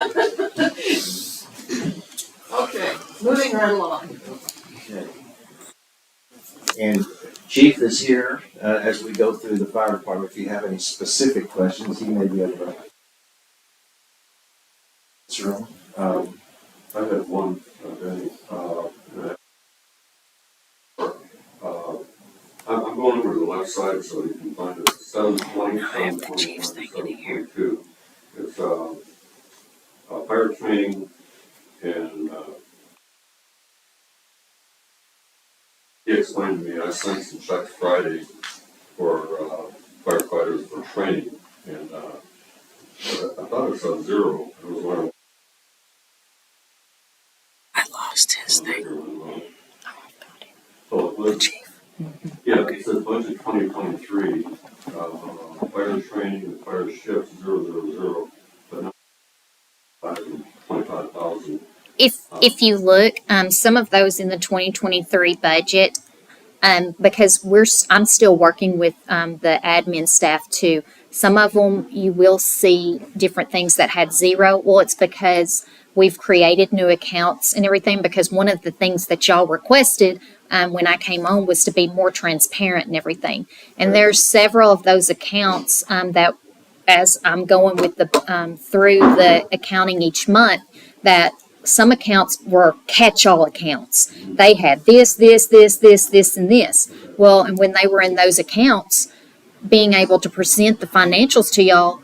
Okay, moving right along. Okay. And Chief is here as we go through the fire department. If you have any specific questions, he may be able to answer them. I have one, Benny. I'm going over to the left side so you can find it. 720, 721, 722. It's fire training and he explained to me, I sent some checks Friday for firefighters for training and I thought it said zero. It was one. I lost his thing. So it was, yeah, it says budget 2023, fire training and fire shift 000, but not 25,000. If you look, some of those in the 2023 budget, because I'm still working with the admin staff too. Some of them you will see different things that had zero. Well, it's because we've created new accounts and everything. Because one of the things that y'all requested when I came on was to be more transparent and everything. And there's several of those accounts that, as I'm going with the through the accounting each month, that some accounts were catch-all accounts. They had this, and this. Well, and when they were in those accounts, being able to present the financials to y'all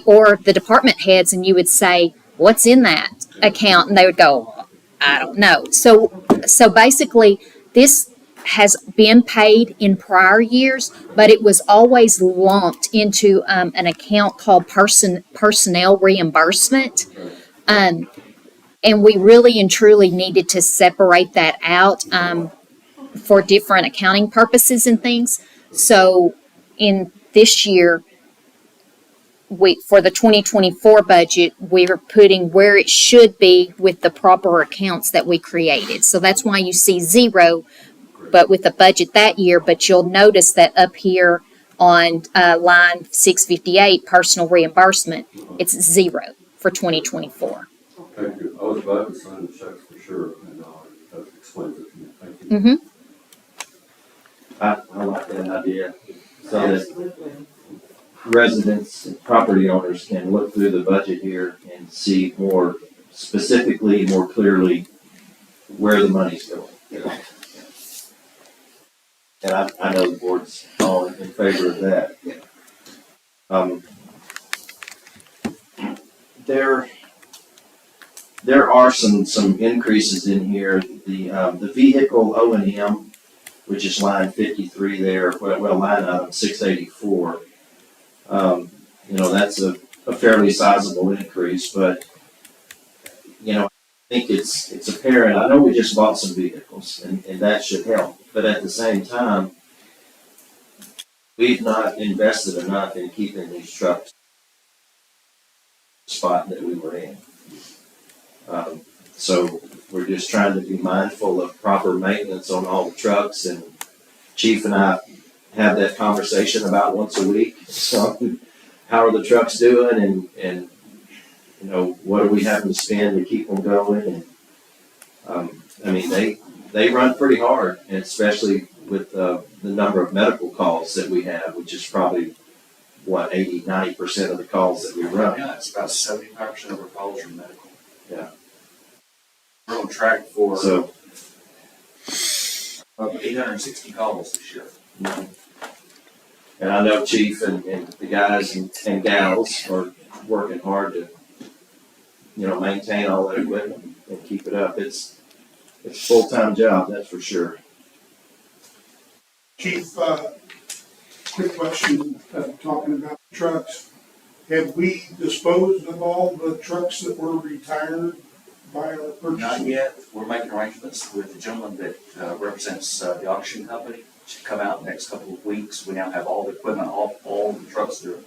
or the department heads, and you would say, "What's in that account?" And they would go, "I don't know." So basically, this has been paid in prior years, but it was always lumped into an account called personnel reimbursement. Um, and we really and truly needed to separate that out for different accounting purposes and things. So in this year, for the 2024 budget, we're putting where it should be with the proper accounts that we created. So that's why you see zero, but with the budget that year. But you'll notice that up here on line 658, personal reimbursement, it's zero for 2024. Thank you. I was glad to sign the checks for sure, and that explains it to me. Thank you. Mm-hmm. I like that idea. So that residents and property owners can look through the budget here and see more specifically, more clearly where the money's going. And I know the board's all in favor of that. There are some increases in here. The vehicle O&M, which is line 53 there, well line item 684. That's a fairly sizable increase, but I think it's apparent. I know we just bought some vehicles, and that should help. But at the same time, we've not invested enough in keeping these trucks spot that we were in. So we're just trying to be mindful of proper maintenance on all the trucks, and Chief and I have that conversation about once a week. So how are the trucks doing, and what are we having to spend to keep them going? And they run pretty hard, and especially with the number of medical calls that we have, which is probably 80-90% of the calls that we run. Yeah, it's about 75% of our calls are medical. Yeah. We're on track for So 860 calls this year. and I know Chief and the guys and gals are working hard to maintain all that equipment and keep it up. It's a full-time job, that's for sure. Chief, quick question, talking about trucks. Have we disposed of all the trucks that were retired by our purchase? Not yet. We're making arrangements with the gentleman that represents the auction company to come out in the next couple of weeks. We now have all the equipment, all the trucks that are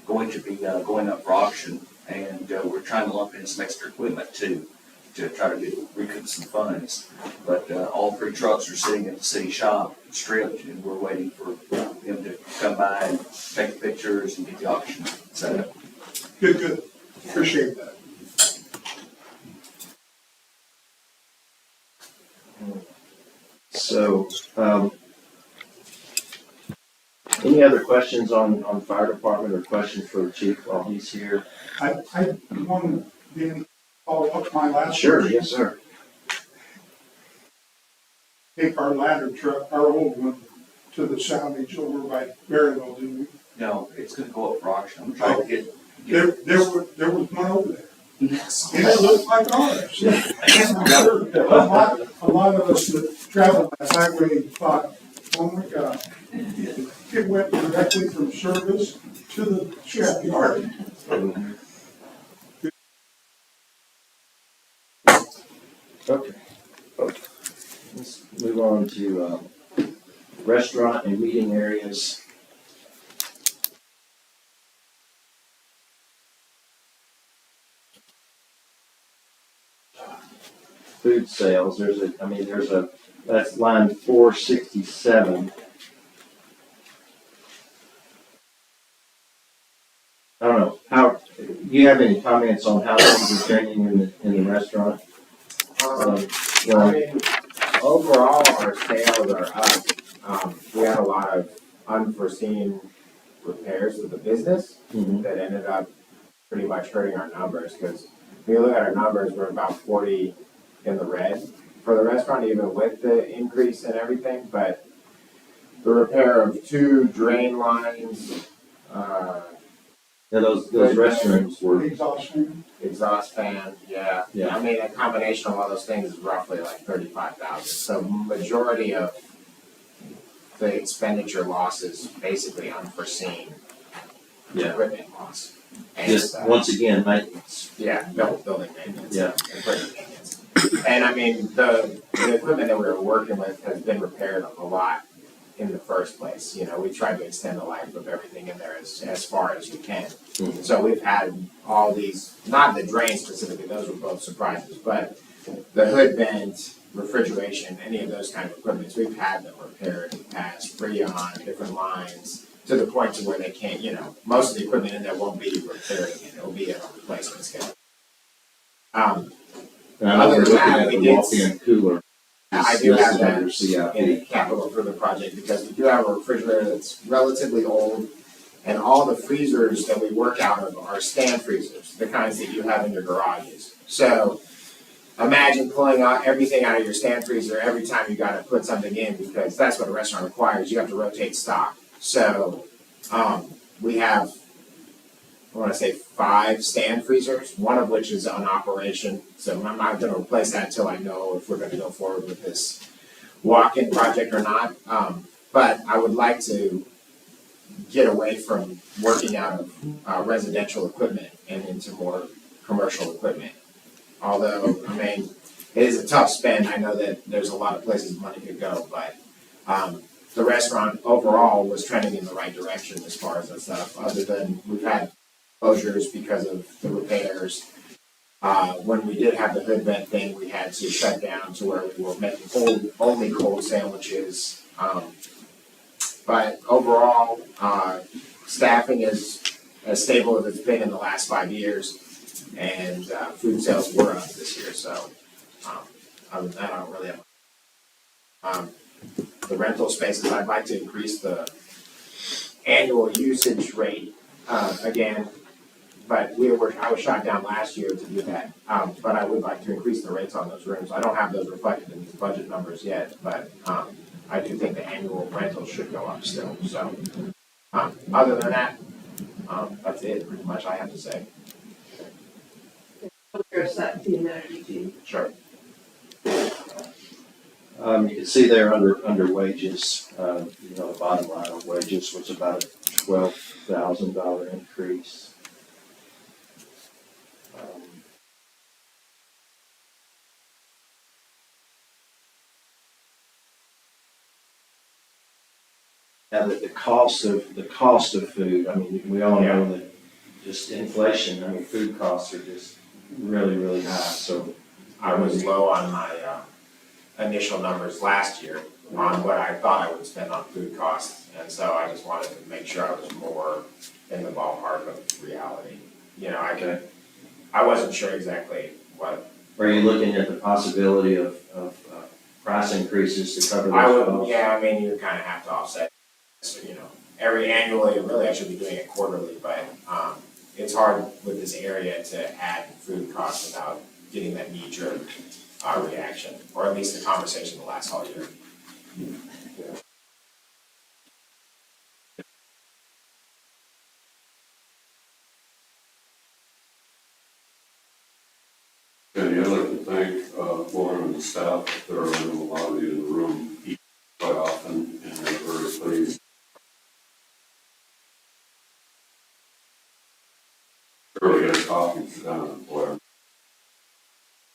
going to be going up for auction, and we're trying to lump in some extra equipment too, to try to recoup some funds. But all 3 trucks are sitting at the city shop, stripped, and we're waiting for them to come by and take the pictures and get the auction set up. Good, appreciate that. So, any other questions on fire department or questions for the chief while he's here? I want to follow up my last. Sure, question. yes, sir. Take our ladder truck, our old one, to the salvage over by Maryville, didn't we? No, it's gonna go up for auction. I'm trying to get. There was one over there. Yes. And it looked like ours. A lot of us that travel that highway thought, oh my God. It went directly from service to the scrapyard. Okay. Let's move on to restaurant and meeting areas. Food sales, that's line 467. I don't know, do you have any comments on how things are trending in the restaurant? I mean, overall, our sales are up. We had a lot of unforeseen repairs with the business that ended up pretty much hurting our numbers, because if you look at our numbers, we're about 40 in the red for the restaurant, even with the increase and everything. But the repair of 2 drain lines, Yeah, those restrooms were, Exhaust fan, yeah. Yeah. I mean, a combination of all those things is roughly like 35,000. So majority of the expenditure loss is basically unforeseen Yeah. equipment loss. And, just, once again, maintenance. yeah, no building maintenance. Yeah. Equipment maintenance. And I mean, the equipment that we were working with has been repaired a lot in the first place. You know, we tried to extend the life of everything in there as far as we can. Mhm. So we've had all these, not the drains specifically, those were both surprises, but the hood vent, refrigeration, any of those kind of equipments, we've had them repaired in the past, Freon, different lines, to the point to where they can't, most of the equipment in there won't be repaired again, it'll be at a replacement schedule. And I know we're Other than looking that, at we the did- walk-in cooler. I do have Listed that under CIP. in the capital improvement project, because we do have a refrigerator that's relatively old, and all the freezers that we work out of are stand freezers, the kinds that you have in your garages. So imagine pulling out everything out of your stand freezer every time you gotta put something in, because that's what a restaurant requires, you have to rotate stock. So, we have, I wanna say 5 stand freezers, one of which is on operation, so I'm not gonna replace that until I know if we're gonna go forward with this walk-in project or not. But I would like to get away from working out of residential equipment and into more commercial equipment. Although, I mean, it is a tough spend, I know that there's a lot of places money could go, but the restaurant overall was trending in the right direction as far as that stuff, other than we've had closures because of the repairs. When we did have the hood vent thing, we had to shut down to where we were making only cold sandwiches. But overall, staffing is as stable as it's been in the last 5 years, and food sales were up this year. So other than that, I don't really have. The rental spaces, I'd like to increase the annual usage rate again. But I was shot down last year to do that. But I would like to increase the rates on those rooms. I don't have those reflected in these budget numbers yet, but I do think the annual rental should go up still. So other than that, that's it pretty much I have to say. There's that the amenity fee. Sure. You can see there under wages, the bottom line of wages was about a $12,000 increase. Now the cost of food, I mean, we all know that just inflation, I mean, food costs are just really, really high, so. I was low on my initial numbers last year on what I thought I would spend on food costs. And so I just wanted to make sure I was more in the ballpark of reality. I wasn't sure exactly what. Are you looking at the possibility of price increases to cover I those would, costs? yeah, I mean, you kind of have to offset, so, every annually, really, I should be doing it quarterly, but, it's hard with this area to add food costs without getting that knee-jerk, reaction, or at least the conversation will last all year. And I'd like to thank, Lauren and the staff that are in the lobby in the room eat quite often, and they're very pleased. Early get a coffee, sit down and boy,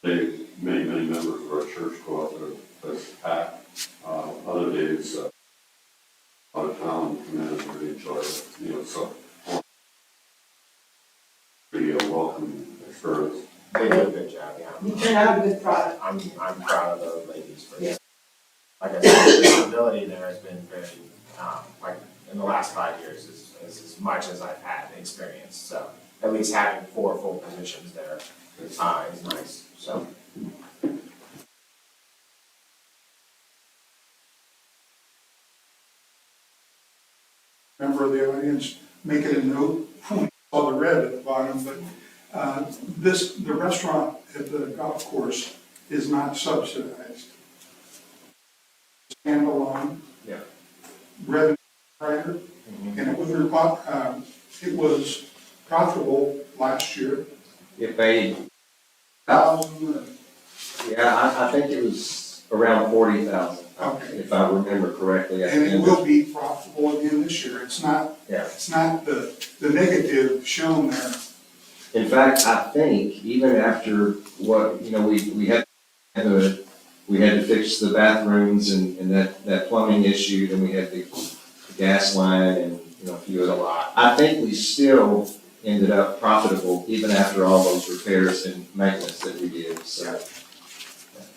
many members of our church go out there, that's packed. Other days, out of town, come in and really enjoy it, so. Pretty welcome experience. They do a good job, yeah. You turn out a good product. I'm proud of those ladies for this. Like I said, the visibility there has been very, like, in the last 5 years is as much as I've had experience, so at least having 4 full positions there, is nice, so. Member of the audience, make it a note, all the red at the bottom, but the restaurant at the golf course is not subsidized. Standalone. Yeah. Revenue generator, and it was profitable last year. It paid, Thousand, I think it was around 40,000, okay, if I remember correctly. at the and it end of- will be profitable again this year. It's not Yeah. the negative shown there. In fact, I think even after what, we had to fix the bathrooms and that plumbing issue, then we had the gas line and, a few other. I think we still ended up profitable even after all those repairs and maintenance that we did, so.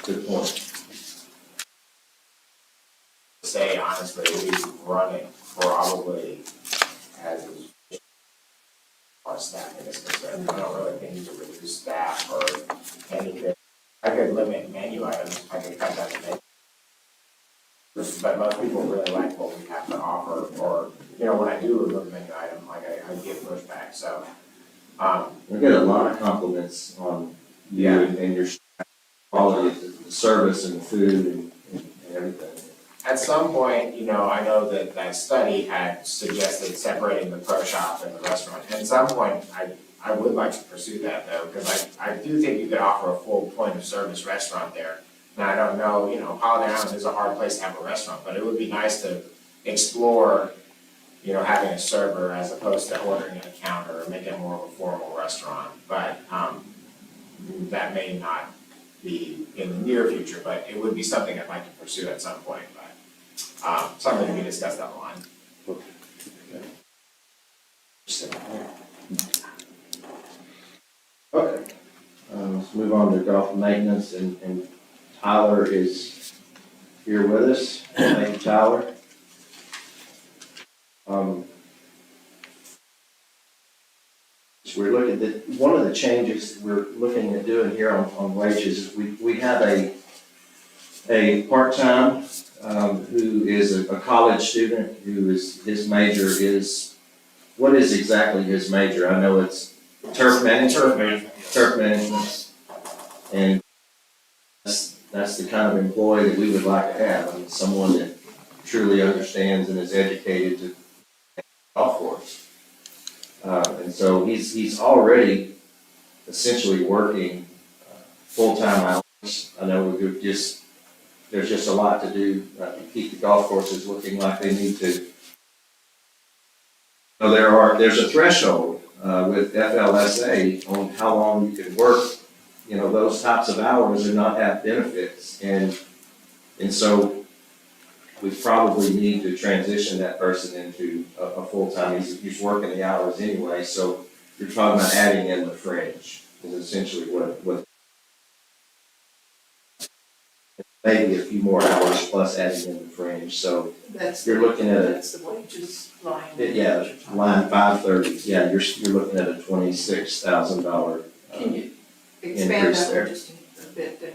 Good point. Say honestly, we've run it probably as our staffing is concerned. I don't really think you could reduce staff or anything. I could limit menu items, I could cut down the menu. But most people really like what we have to offer, or, when I do remove a menu item, like I get pushback, so. We get a lot of compliments on you Yeah. and your quality of the service and the food and everything. At some point, I know that study had suggested separating the pro shop and the restaurant. At some point, I would like to pursue that though, because I do think you could offer a full point of service restaurant there. Now, I don't know, Holiday Island is a hard place to have a restaurant, but it would be nice to explore, having a server as opposed to ordering at a counter or make it more of a formal restaurant. But, that may not be in the near future, but it would be something I'd like to pursue at some point, but. Something to be discussed down the line. Okay, let's move on to golf maintenance, and Tyler is here with us. Thank you, Tyler. So we're looking at, one of the changes we're looking at doing here on wages, we have a part-time, who is a college student, his major is, what is exactly his major? I know it's turf management. Turf management. And that's the kind of employee that we would like to have. I mean, someone that truly understands and is educated to golf course. And so he's already essentially working full-time hours. I know there's just a lot to do to keep the golf courses looking like they need to. So there's a threshold with FLSA on how long you can work, those types of hours and not have benefits. And so we probably need to transition that person into a full-time, he's working the hours anyway, so you're talking about adding in the fringe is essentially what maybe a few more hours plus adding in the fringe, so That's, you're looking at that's the wages line. yeah, line 530, yeah, you're looking at a $26,000. Can you expand increase that there. one just a bit then?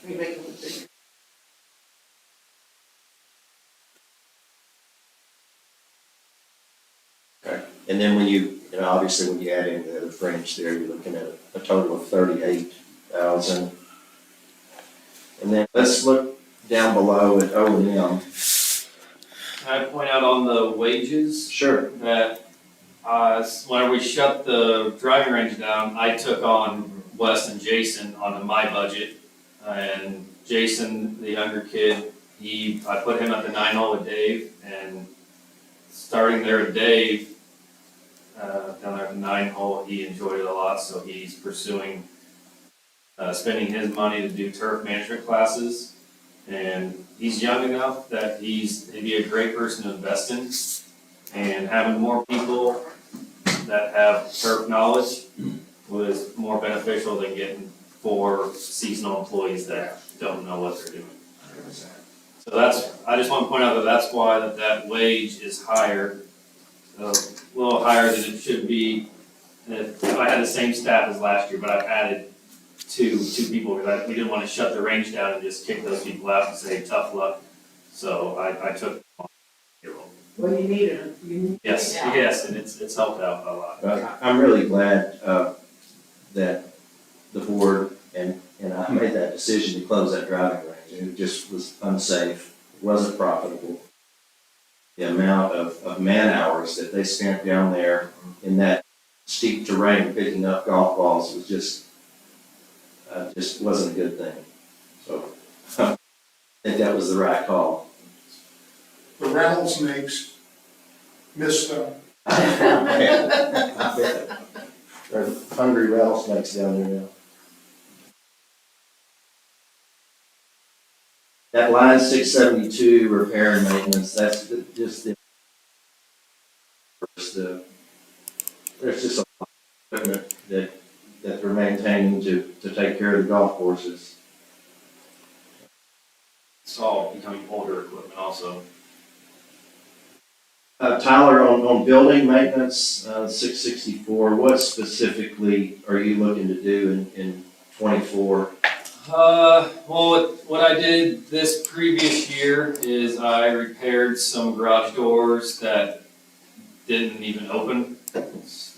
Can you make it a little bigger? And then when you know, obviously when you add in the other fringe there, you're looking at a total of 38,000. And then let's look down below at O&M. Can I point out on the wages Sure. that, whenever we shut the driving range down, I took on Wes and Jason onto my budget. And Jason, the younger kid, I put him at the 9-hole with Dave, and starting there with Dave, down there at the 9-hole, he enjoyed it a lot, so he's pursuing, spending his money to do turf management classes. And he's young enough that he'd be a great person to invest in. And having more people that have turf knowledge was more beneficial than getting 4 seasonal employees that don't know what they're doing. So I just want to point out that that's why that wage is higher, a little higher than it should be. If I had the same staff as last year, but I've added two people because we didn't want to shut the range down and just kick those people out and say tough luck. So I took payroll. Well, you need it, Yes, and it's helped out a lot. I'm really glad that the board and I made that decision to close that driving range. It just was unsafe, wasn't profitable. The amount of man hours that they spent down there in that steep terrain picking up golf balls was just wasn't a good thing. So I think that was the right call. The rattlesnakes missed them. I bet. There's hungry rattlesnakes down there now. That line 672, repair and maintenance, that's just there's just a lot of equipment that they're maintaining to take care of the golf courses. It's all becoming older equipment also. Tyler, on building maintenance, 664, what specifically are you looking to do in 24? Well, what I did this previous year is I repaired some garage doors that didn't even open.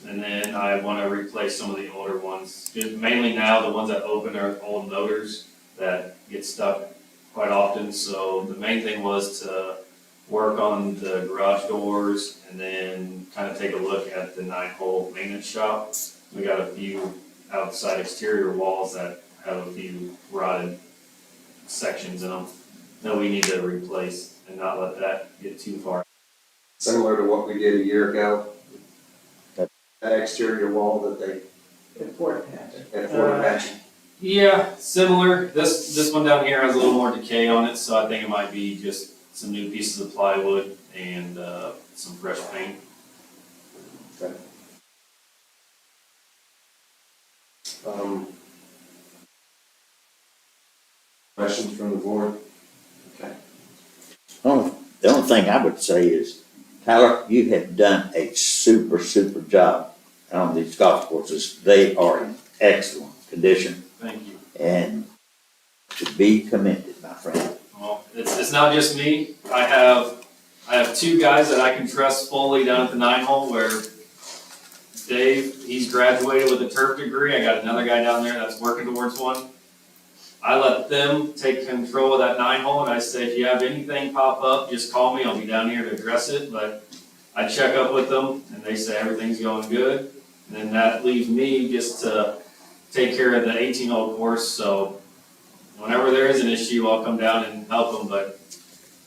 And then I want to replace some of the older ones. Just mainly now, the ones that open are old motors that get stuck quite often. So the main thing was to work on the garage doors and then kind of take a look at the 9-hole maintenance shop. We got a few outside exterior walls that have a few rotted sections in them that we need to replace and not let that get too far. Similar to what we did a year ago? That exterior wall that they Important. at Fort Apache? Yeah, similar. This one down here has a little more decay on it, so I think it might be just some new pieces of plywood and some fresh paint. Okay. Questions from the board? Okay. The only thing I would say is, Tyler, you have done a super job on these golf courses. They are in excellent condition Thank you. and to be commended, my friend. Well, it's not just me. I have 2 guys that I can trust fully down at the 9-hole where Dave, he's graduated with a turf degree. I got another guy down there that's working towards one. I let them take control of that 9-hole, and I say, if you have anything pop up, just call me. I'll be down here to address it. But I check up with them, and they say everything's going good. And then that leaves me just to take care of the 18-hole course. So whenever there is an issue, I'll come down and help them. But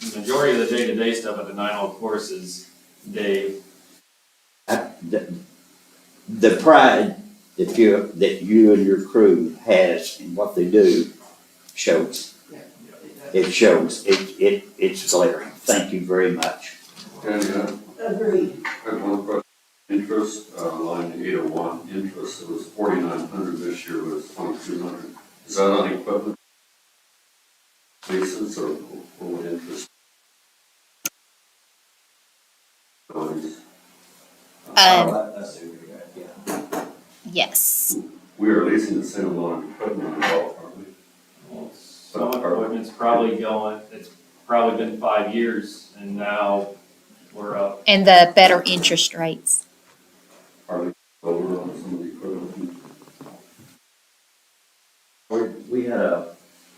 the majority of the day-to-day stuff at the 9-hole course is Dave. The pride that you and your crew has in what they do shows. It shows. It's glaring. Thank you very much. And, Agreed. I have one question. Interest, line 801, interest, it was 4,900 this year, but it's 2,200. Is that on equipment leases or what interest? That's who we're at, yeah. Yes. We are leasing the same amount of equipment involved, aren't we? Well, some equipment's it's probably been 5 years, and now we're up. And the better interest rates. are they over on some of the equipment? We had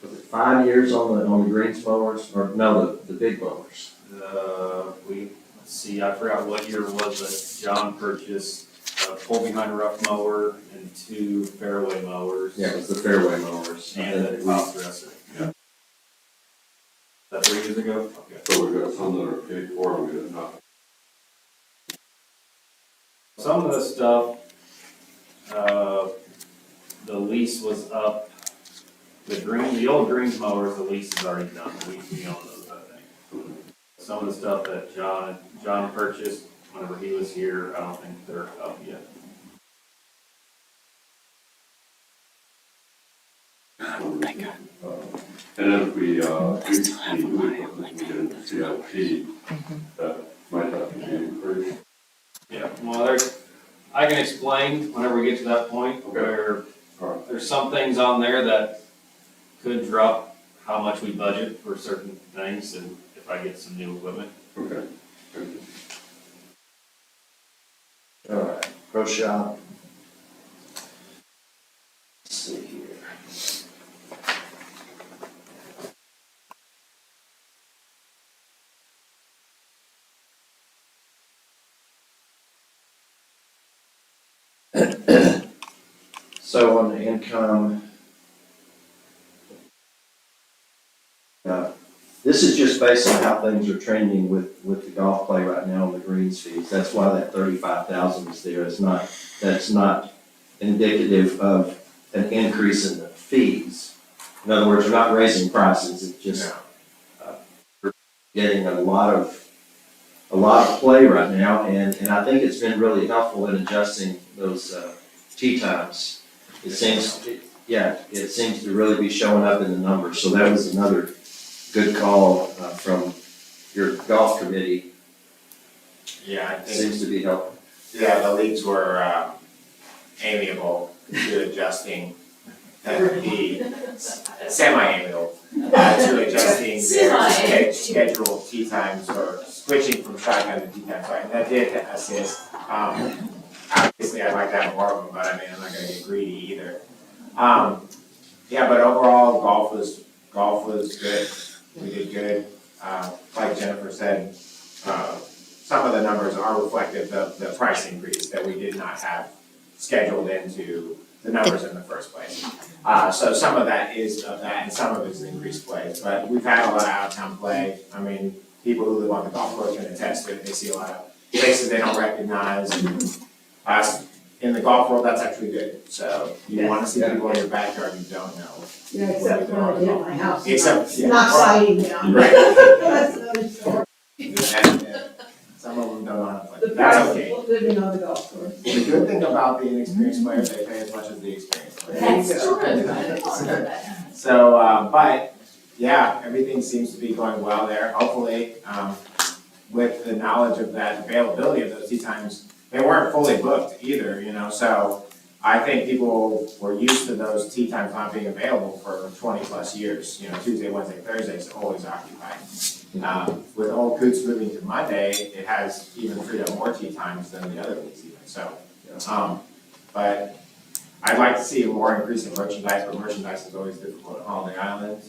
was it 5 years on the greens mowers, or no, the big mowers? Let's see, I forgot what year it was, but John purchased a pull behind rough mower and 2 fairway mowers. Yeah, it was the fairway mowers. And the top dresser. Yeah. Is that 3 years ago? Okay. So we've got some that are paid for, and we have not. Some of the stuff, the lease was up. The old greens mowers, the lease is already done. We own those, I think. Some of the stuff that John purchased whenever he was here, I don't think they're up yet. And then if we, lease the new equipment, we get into CIP, that might have to be increased. Yeah, well, I can explain whenever we get to that point Okay. where All right. there's some things on there that could drop how much we budget for certain things, and if I get some new equipment. Okay. Thank you. All right, pro shop. Let's see here. So on the income, this is just based on how things are trending with the golf play right now on the greens fees. That's why that 35,000 is there. That's not indicative of an increase in the fees. In other words, we're not raising prices. It's just we're getting a lot of play right now, and I think it's been really helpful in adjusting those tee times. It seems to really be showing up in the numbers. So that was another good call from your golf committee. Yeah, I think, Seems to be helping. yeah, the leagues were amiable to adjusting semi-amiable to adjusting their scheduled tee times or switching from shotgun to tee times. So that did assist. Obviously, I'd like to have more of them, but I mean, I'm not gonna get greedy either. Yeah, but overall, golf was good. We did good. Like Jennifer said, some of the numbers are reflective of the price increase that we did not have scheduled into the numbers in the first place. So some of that is of that, and some of it is increased play. But we've had a lot of out-of-town play. I mean, people who live on the golf course can attest to it. They see a lot of places they don't recognize. And in the golf world, that's actually good. So you want to see people in your backyard you don't know. Yeah, except when I did at my house. Except, yeah. Not sliding down. Right. That's another story. And some of them don't know how to The play. That's price okay. of living on the golf course. The good thing about the inexperienced players, they pay as much as the experienced players. That's true. So, but, yeah, everything seems to be going well there. Hopefully, with the knowledge of that availability of those tee times, they weren't fully booked either, you know, so I think people were used to those tee times not being available for 20+ years. You know, Tuesday, Wednesday, Thursday is always occupied. With old Coots moving to Monday, it has even freed up more tee times than the other leagues even, so. But I'd like to see a more increase in merchandise, but merchandise is always difficult at Holiday Island.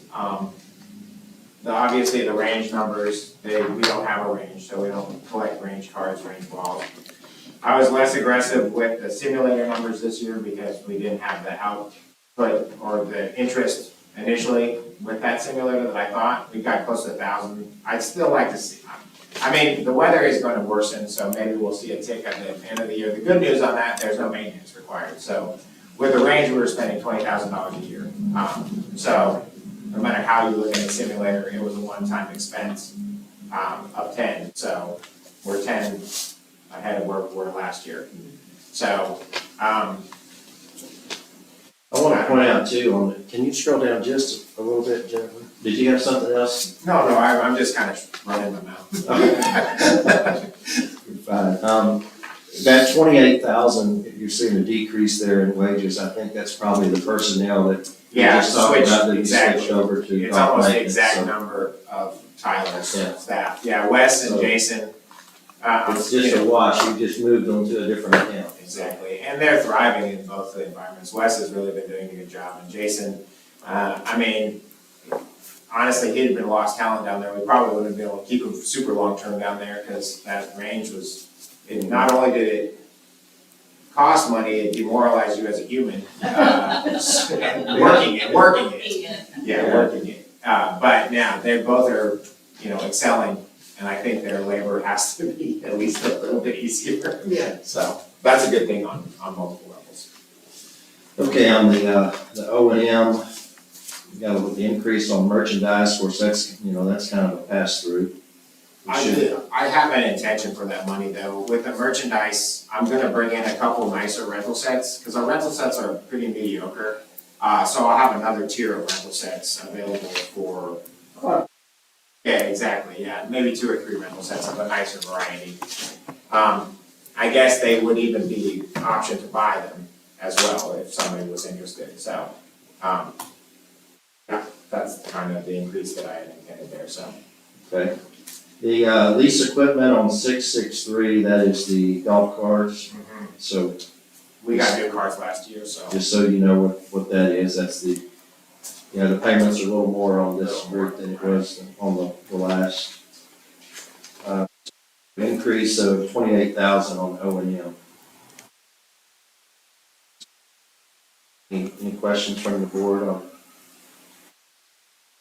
Obviously the range numbers, we don't have a range, so we don't collect range cards, range balls. I was less aggressive with the simulator numbers this year because we didn't have the output or the interest initially with that simulator that I thought. We got close to 1,000. I'd still like to see, I mean, the weather is going to worsen, so maybe we'll see a tick at the end of the year. The good news on that, there's no maintenance required. So with the range, we were spending $20,000 a year. So no matter how you look at a simulator, it was a one-time expense of 10. So we're 10 ahead of where we were last year. So, I want to point out too, can you scroll down just a little bit, Jennifer? Did you have something else? no, I'm just kind of running my mouth. You're fine. That 28,000, you're seeing a decrease there in wages. I think that's probably the personnel that you Yeah, just talked switched, about that you exactly. switched over to. It's almost the maintenance, exact so- number of Tyler's Yeah. staff. Yeah, Wes and So- Jason It's just a wash, you just moved them to a different account. Exactly, and they're thriving in both the environments. Wes has really been doing a good job, and Jason, I mean, honestly, he'd been lost talent down there. We probably wouldn't have been able to keep him super long-term down there, because that range was, not only did it cost money, it demoralized you as a human, working it. Yeah, working it. But now, they both are, excelling, and I think their labor has to be at least a little bit easier. Yeah. So, that's a good thing on multiple levels. Okay, on the O and M, we got the increase on merchandise, of course, that's kind of a pass-through. We should- I have an intention for that money though. With the merchandise, I'm gonna bring in a couple nicer rental sets, because our rental sets are pretty mediocre. So I'll have another tier of rental sets available for. Yeah, exactly, yeah, maybe 2 or 3 rental sets of a nicer variety. I guess they would even be an option to buy them as well if somebody was interested, so. Yeah, that's kind of the increase that I had intended there, so. Okay. The lease equipment on 663, that is the golf carts. So We got new cars last year, so. just so you know what that is, that's the payments are a little more on this group than it was on the last. Increase of 28,000 on O and M. Any questions from the board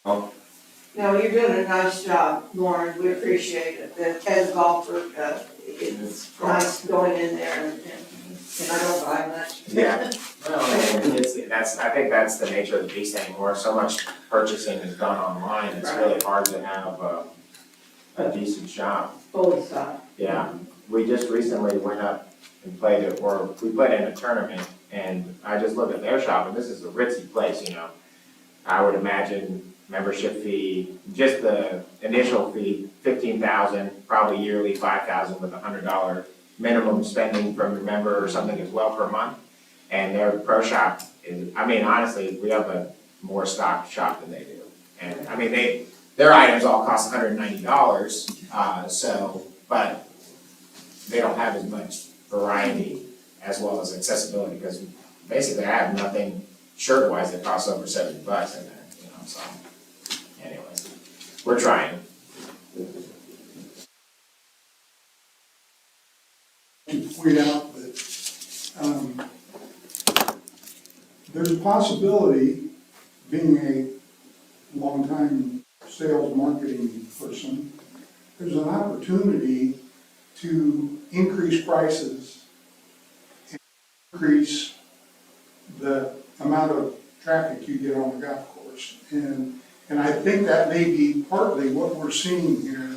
on? No, you're doing a nice job, Lauren, we appreciate it, as a golfer, it's nice going in there and I don't buy much. Yeah, well, I think that's the nature of the beast anymore, so much purchasing is done online, it's really hard to have a decent shop. Fully stocked. Yeah, we just recently went up and we played in a tournament, and I just looked at their shop, and this is a ritzy place, I would imagine membership fee, just the initial fee, 15,000, probably yearly 5,000 with $100 minimum spending from the member or something as well per month. And their pro shop is, honestly, we have a more stocked shop than they do. And their items all cost $190, but they don't have as much variety as well as accessibility, because basically I have nothing shirt-wise that costs over $70 in there, so. Anyways, we're trying. To point out that, there's a possibility, being a longtime sales marketing person, there's an opportunity to increase prices, and increase the amount of traffic you get on the golf course. And I think that may be partly what we're seeing here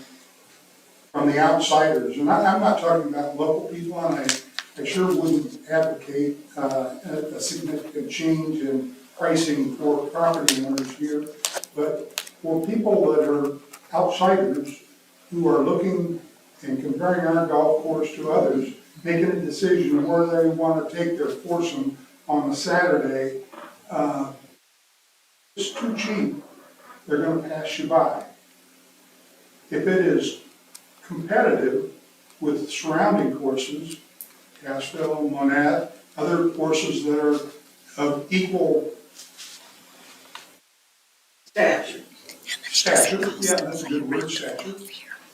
from the outsiders. And I'm not talking about local people, and I sure wouldn't advocate a significant change in pricing for property owners here. But for people that are outsiders who are looking and comparing our golf course to others, making a decision where they want to take their foursome on a Saturday, it's too cheap, they're gonna pass you by. If it is competitive with surrounding courses, Castile, Monad, other courses that are of equal Stature. stature, yeah, that's a good word, stature.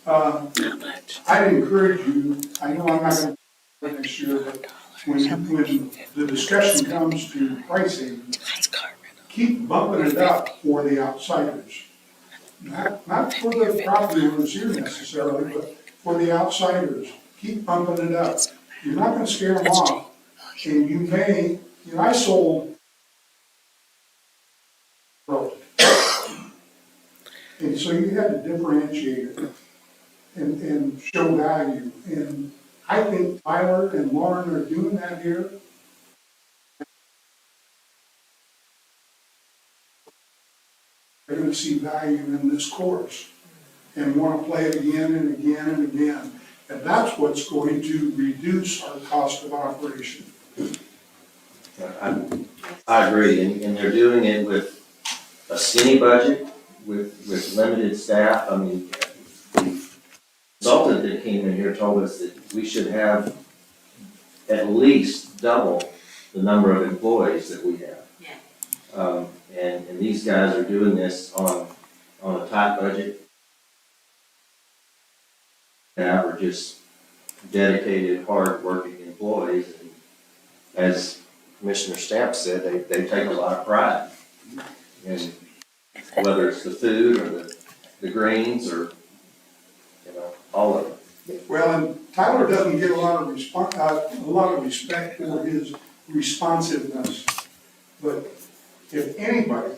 I'd encourage you, I know I'm not gonna play next year, but when the discussion comes to pricing, keep bumping it up for the outsiders. Not for the property owners here necessarily, but for the outsiders, keep bumping it up. You're not gonna scare them off, and you may, I sold and so you had to differentiate it and show value. And I think Tyler and Lauren are doing that here. They're gonna see value in this course and wanna play it again and again and again. And that's what's going to reduce our cost of operation. I agree, and they're doing it with a skinny budget, with limited staff. consultant that came in here told us that we should have at least double the number of employees that we have. And these guys are doing this on a tight budget. And we're just dedicated, hard-working employees. And as Commissioner Stamp said, they take a lot of pride in whether it's the food or the greens or, all of it. Well, and Tyler doesn't get a lot of respect for his responsiveness. But if anybody,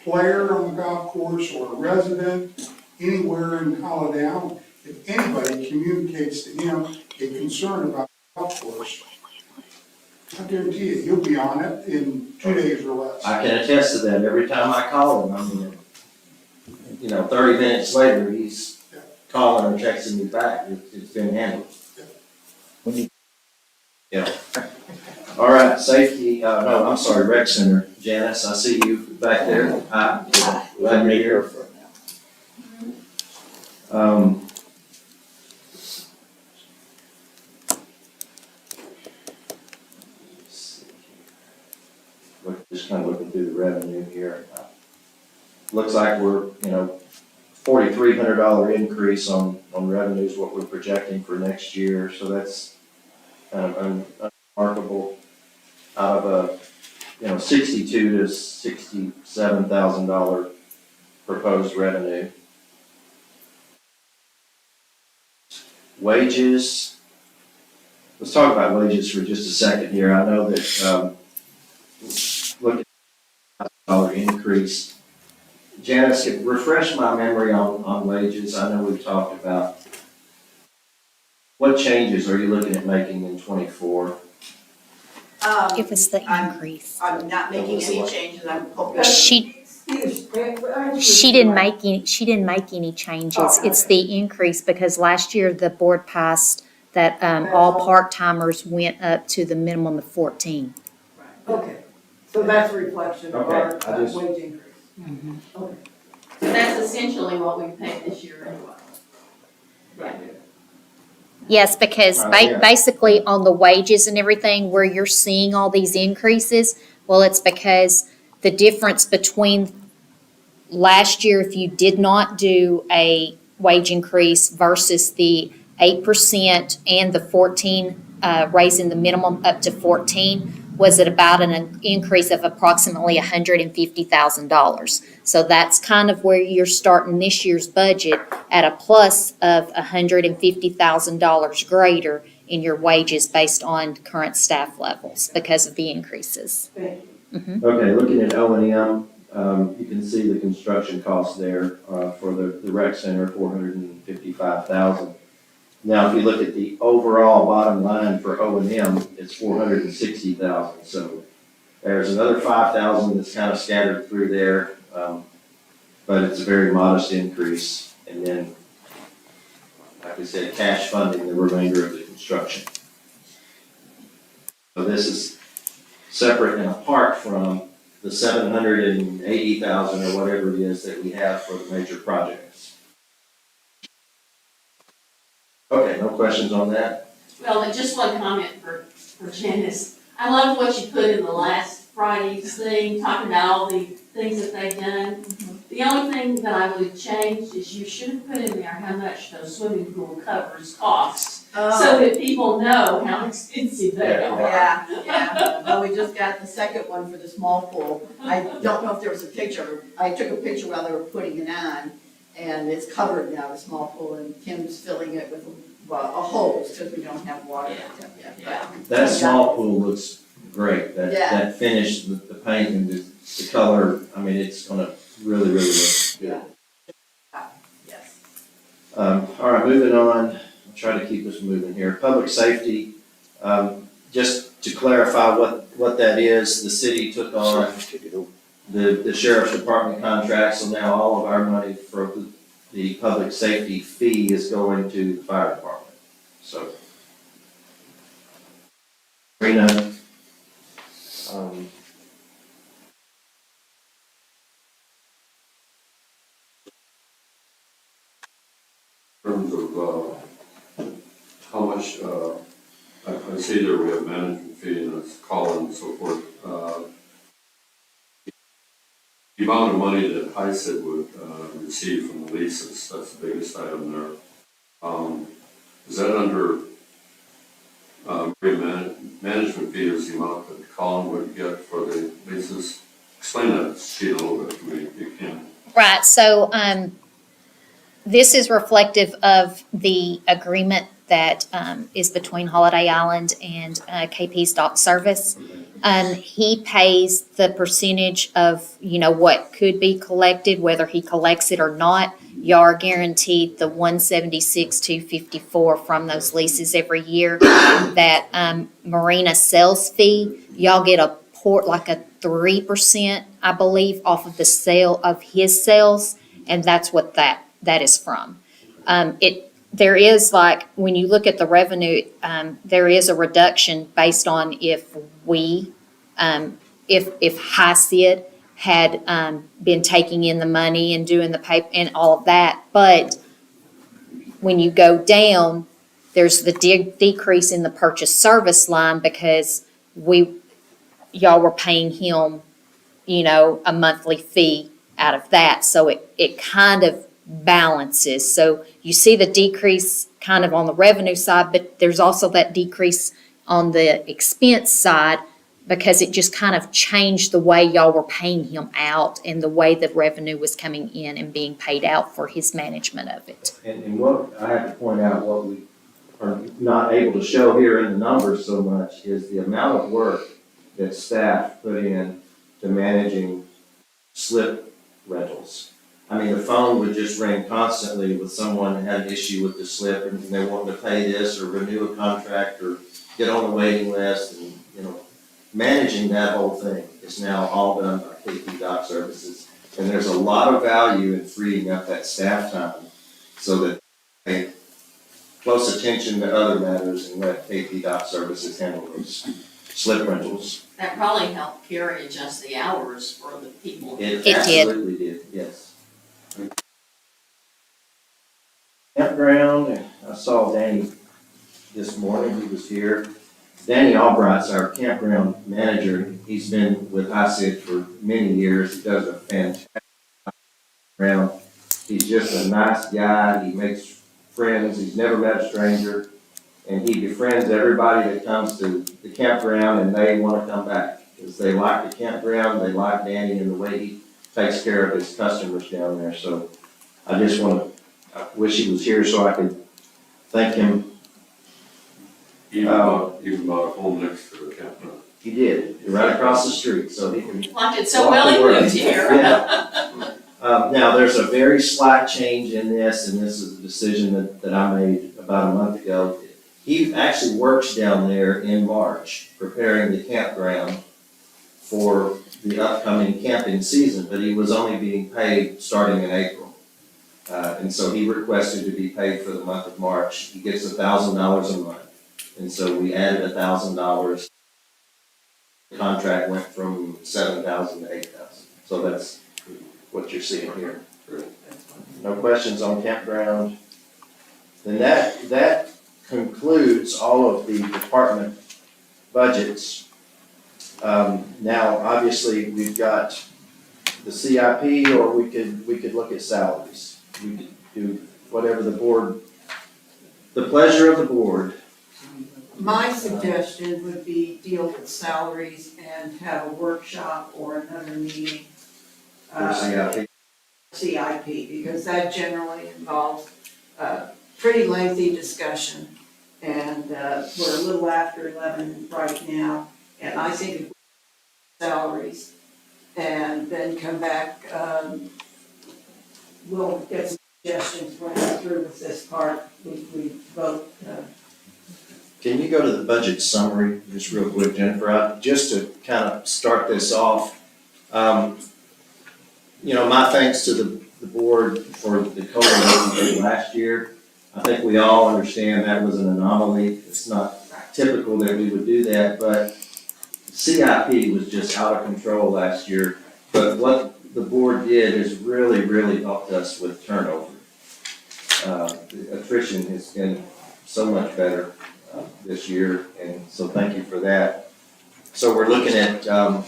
player on the golf course or a resident anywhere in Holiday Island, if anybody communicates to him a concern about the golf course, I guarantee you, he'll be on it in 2 days or less. I can attest to that. Every time I call him, 30 minutes later, he's calling or texting me back. It's been handled. Yeah. All right, safety, no, I'm sorry, rec center. Janice, I see you back there. Hi. Glad you're here. Just kind of looking through the revenue here. Looks like we're, $4,300 increase on revenues, what we're projecting for next year. So that's kind of unremarkable. Out of a, $62,000 to $67,000 proposed revenue. Wages. Let's talk about wages for just a second here. I know that, look at $1,000 increase. Janice, refresh my memory on wages. I know we've talked about what changes are you looking at making in '24? Give us the increase. I'm not making any changes, I'm hoping. She didn't make any changes. It's the increase because last year the board passed that all part-timers went up to the minimum of 14. Okay, so that's a reflection of our Okay, I just- wage increase. Okay. That's essentially what we paid this year anyway. Right. Yes, because Yeah. basically on the wages and everything, where you're seeing all these increases, well, it's because the difference between last year, if you did not do a wage increase versus the 8% and the 14, raising the minimum up to 14, was at about an increase of approximately $150,000. So that's kind of where you're starting this year's budget at a plus of $150,000 greater in your wages based on current staff levels because of the increases. Thank you. Okay, looking at O&M, you can see the construction costs there for the rec center, $455,000. Now, if you look at the overall bottom line for O&M, it's $460,000. So there's another $5,000 that's kind of scattered through there, but it's a very modest increase. And then, like I said, cash funding the remainder of the construction. So this is separate and apart from the $780,000 or whatever it is that we have for the major projects. Okay, no questions on that? Well, and just one comment for Janice. I love what you put in the last Friday's thing, talking about all the things that they've done. The only thing that I would change is you should have put in there how much those swimming pool covers cost, so that people know how expensive they are. Yeah. Well, we just got the second one for the small pool. I don't know if there was a picture. I took a picture while they were putting it on, and it's covered now, the small pool, and Kim's filling it with a hose, because we don't have water yet. But That small pool looks great. That finish, the paint and the color, I mean, it's gonna really, really look good. yes. All right, moving on. I'll try to keep us moving here. Public safety, just to clarify what that is, the city took on the sheriff's department contract, so now all of our money for the public safety fee is going to the fire department. So, Rena, terms of, how much, I see there we have management fee and it's call and so forth. The amount of money that HICID would, receive from the leases, that's the biggest item there. Is that under, management fee is the amount that Colin would get for the leases? Explain that sheet a little bit to me if you can. Right, so, this is reflective of the agreement that, is between Holiday Island and, KP's dock service. He pays the percentage of, what could be collected, whether he collects it or not. Y'all are guaranteed the 176,254 from those leases every year. That, marina sales fee, y'all get a like a 3%, I believe, off of the sale of his sales, and that's what that is from. There is, like, when you look at the revenue, there is a reduction based on if we, if HICID had, been taking in the money and doing the pay and all of that. But when you go down, there's the decrease in the purchase service line because y'all were paying him, a monthly fee out of that. So it kind of balances. So you see the decrease kind of on the revenue side, but there's also that decrease on the expense side because it just kind of changed the way y'all were paying him out and the way the revenue was coming in and being paid out for his management of it. And what I have to point out, what we are not able to show here in the numbers so much is the amount of work that staff put in to managing slip rentals. I mean, the phone would just ring constantly with someone that had an issue with the slip and they wanted to pay this or renew a contract or get on the waiting list and, managing that whole thing is now all done by KP Dock Services. And there's a lot of value in freeing up that staff time so that they pay close attention to other matters and let KP Dock Services handle those slip rentals. That probably helped Carrie adjust the hours for the people. It did. absolutely did, yes. Campground, I saw Danny this morning, he was here. Danny Albright's our campground manager. He's been with HICID for many years. He does a fantastic campground. He's just a nice guy. He makes friends. He's never met a stranger. And he befriends everybody that comes to the campground and they want to come back because they like the campground, they like Danny and the way he takes care of his customers down there. So I just I wish he was here so I could thank him. Even bought a home next to the campground. He did, right across the street, so he can. Like it so walk well to he work. moved here. Yeah. Now, there's a very slight change in this, and this is a decision that I made about a month ago. He actually works down there in March, preparing the campground for the upcoming camping season, but he was only being paid starting in April. And so he requested to be paid for the month of March. He gets $1,000 a month. And so we added $1,000. The contract went from $7,000 to $8,000. So that's what you're seeing here. No questions on campground. Then that concludes all of the department budgets. Now, obviously, we've got the CIP, or we could look at salaries. We could do whatever the pleasure of the board. My suggestion would be deal with salaries and have a workshop or another meeting. For CIP. CIP, because that generally involves pretty lengthy discussion. And we're a little after 11 right now, and I think if we salaries and then come back, we'll get some suggestions when we're through with this part. We vote. Can you go to the budget summary just real quick, Jennifer? Just to kind of start this off, my thanks to the board for the COLA that we did last year. I think we all understand that was an anomaly. It's not typical that we would do that, but CIP was just out of control last year. But what the board did is really, really helped us with turnover. attrition has been so much better this year, and so thank you for that. So we're looking at, I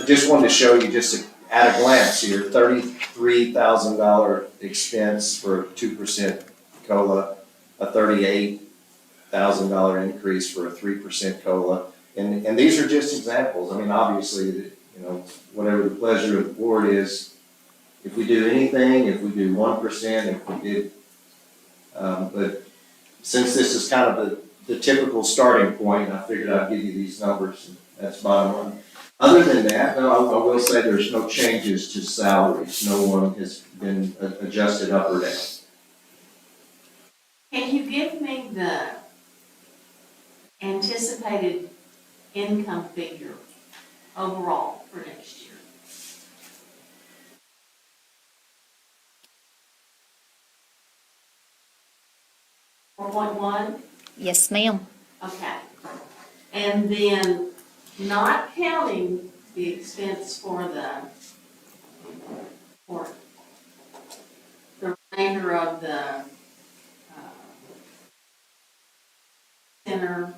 just wanted to show you just at a glance here, $33,000 expense for 2% COLA, a $38,000 increase for a 3% COLA. And these are just examples. I mean, obviously, you know, whatever the pleasure of the board is, if we do anything, if we do 1%, if we did, but since this is kind of the typical starting point, I figured I'd give you these numbers, and that's bottom line. Other than that, no, I will say there's no changes to salaries. No one has been adjusted up or down. Can you give me the anticipated income figure overall for next year? $4.1? Yes, ma'am. Okay. And then not counting the expense for the remainder of the center,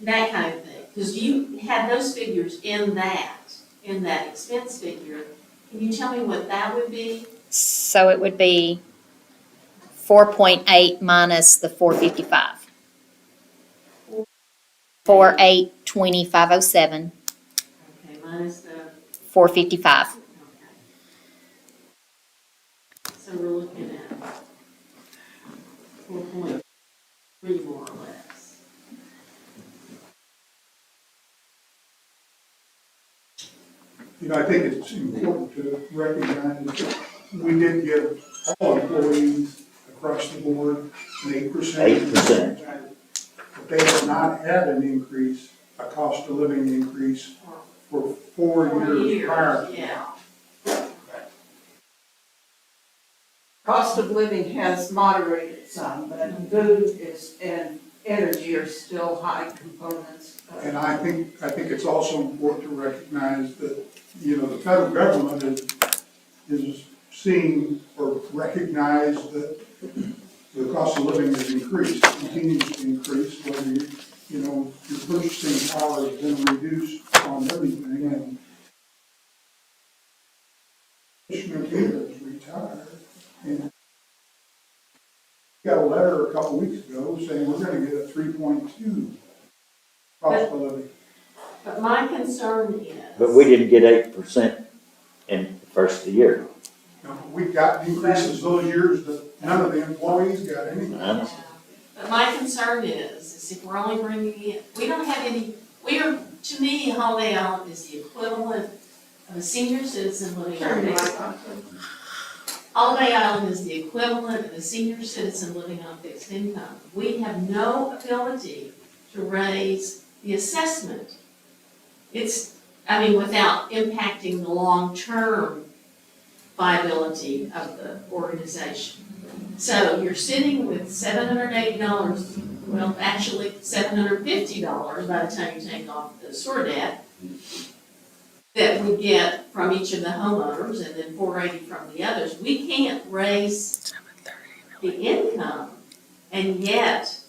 that kind of thing. Because you had those figures in that expense figure. Can you tell me what that would be? So it would be 4.8 minus the 455. 4,820,507, Okay, minus the, 455. okay. So we're looking at 4.3 more or less. You know, I think it's important to recognize that we did give all employees across the board an 8%. 8%. But they have not had an increase, a cost of living increase for 4 years prior. Yeah. Cost of living has moderated some, but food and energy are still high components. And I think it's also important to recognize that, you know, the federal government is seeing or recognize that the cost of living has increased, continues to increase, whether you know, your purchasing power has been reduced on everything, and Commissioner Taylor is retired, and got a letter a couple weeks ago saying we're gonna get a 3.2 cost of living. But my concern is. But we didn't get 8% in the first of the year. Now, we got increases those years that none of the employees got anything. But my concern is if we're only bringing in, we don't have any, to me, Holiday Island is the equivalent of a senior citizen living on fixed income. Holiday Island is the equivalent of a senior citizen living on fixed income. We have no ability to raise the assessment. Without impacting the long-term viability of the organization. So you're sitting with $780, well, actually $750 by the time you take off the sewer debt that we get from each of the homeowners and then $480 from the others. We can't raise the income, and yet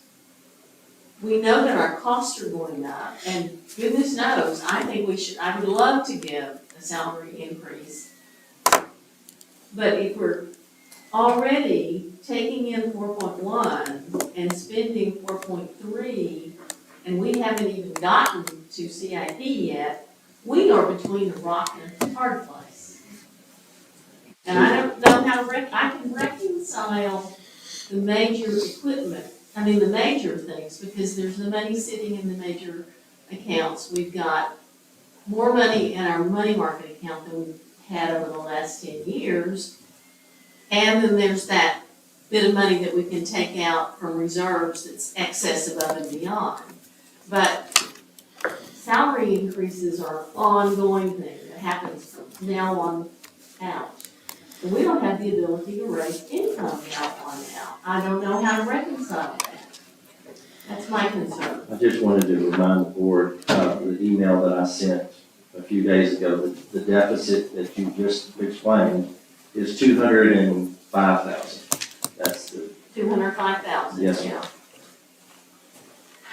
we know that our costs are going up, and goodness knows, I would love to give a salary increase. But if we're already taking in 4.1 and spending 4.3, and we haven't even gotten to CIP yet, we are between a rock and a hard place. And I don't know how to I can reconcile the major the major things, because there's the money sitting in the major accounts. We've got more money in our money market account than we've had over the last 10 years. And then there's that bit of money that we can take out from reserves that's excess above and beyond. But salary increases are an ongoing thing that happens from now on out. And we don't have the ability to raise income now on out. I don't know how to reconcile that. That's my concern. I just wanted to remind the board of the email that I sent a few days ago, that the deficit that you just explained is $205,000. That's the, 205,000, Yes, ma'am. yeah.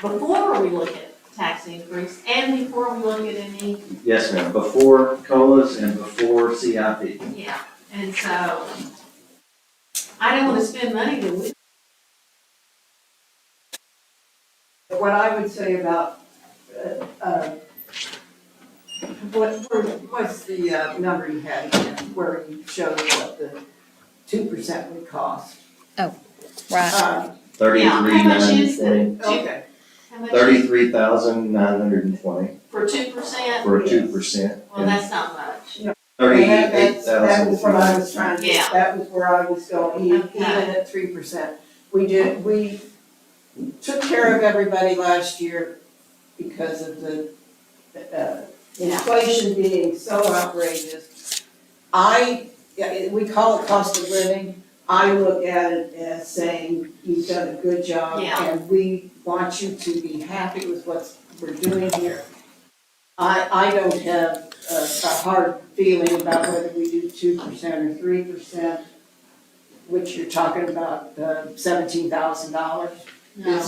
Before we look at tax increase and before we look at any, yes, ma'am, before COLAs and before CIP. yeah, and so I don't wanna spend money that we, What I would say about, what's the number you had again, where you showed what the 2% would cost? Right. 33,920. Okay, how much? 33,920 For 2%? for Yes. 2%. Well, that's not much. that was what I was trying to, Yeah. that was where I was going, even at 3%. We took care of everybody last year because of the, inflation being so outrageous. We call it cost of living. I look at it as saying, you've done a good job, Yeah. and we want you to be happy with what we're doing here. I don't have a hard feeling about whether we do 2% or 3%, which you're talking about, $17,000. No.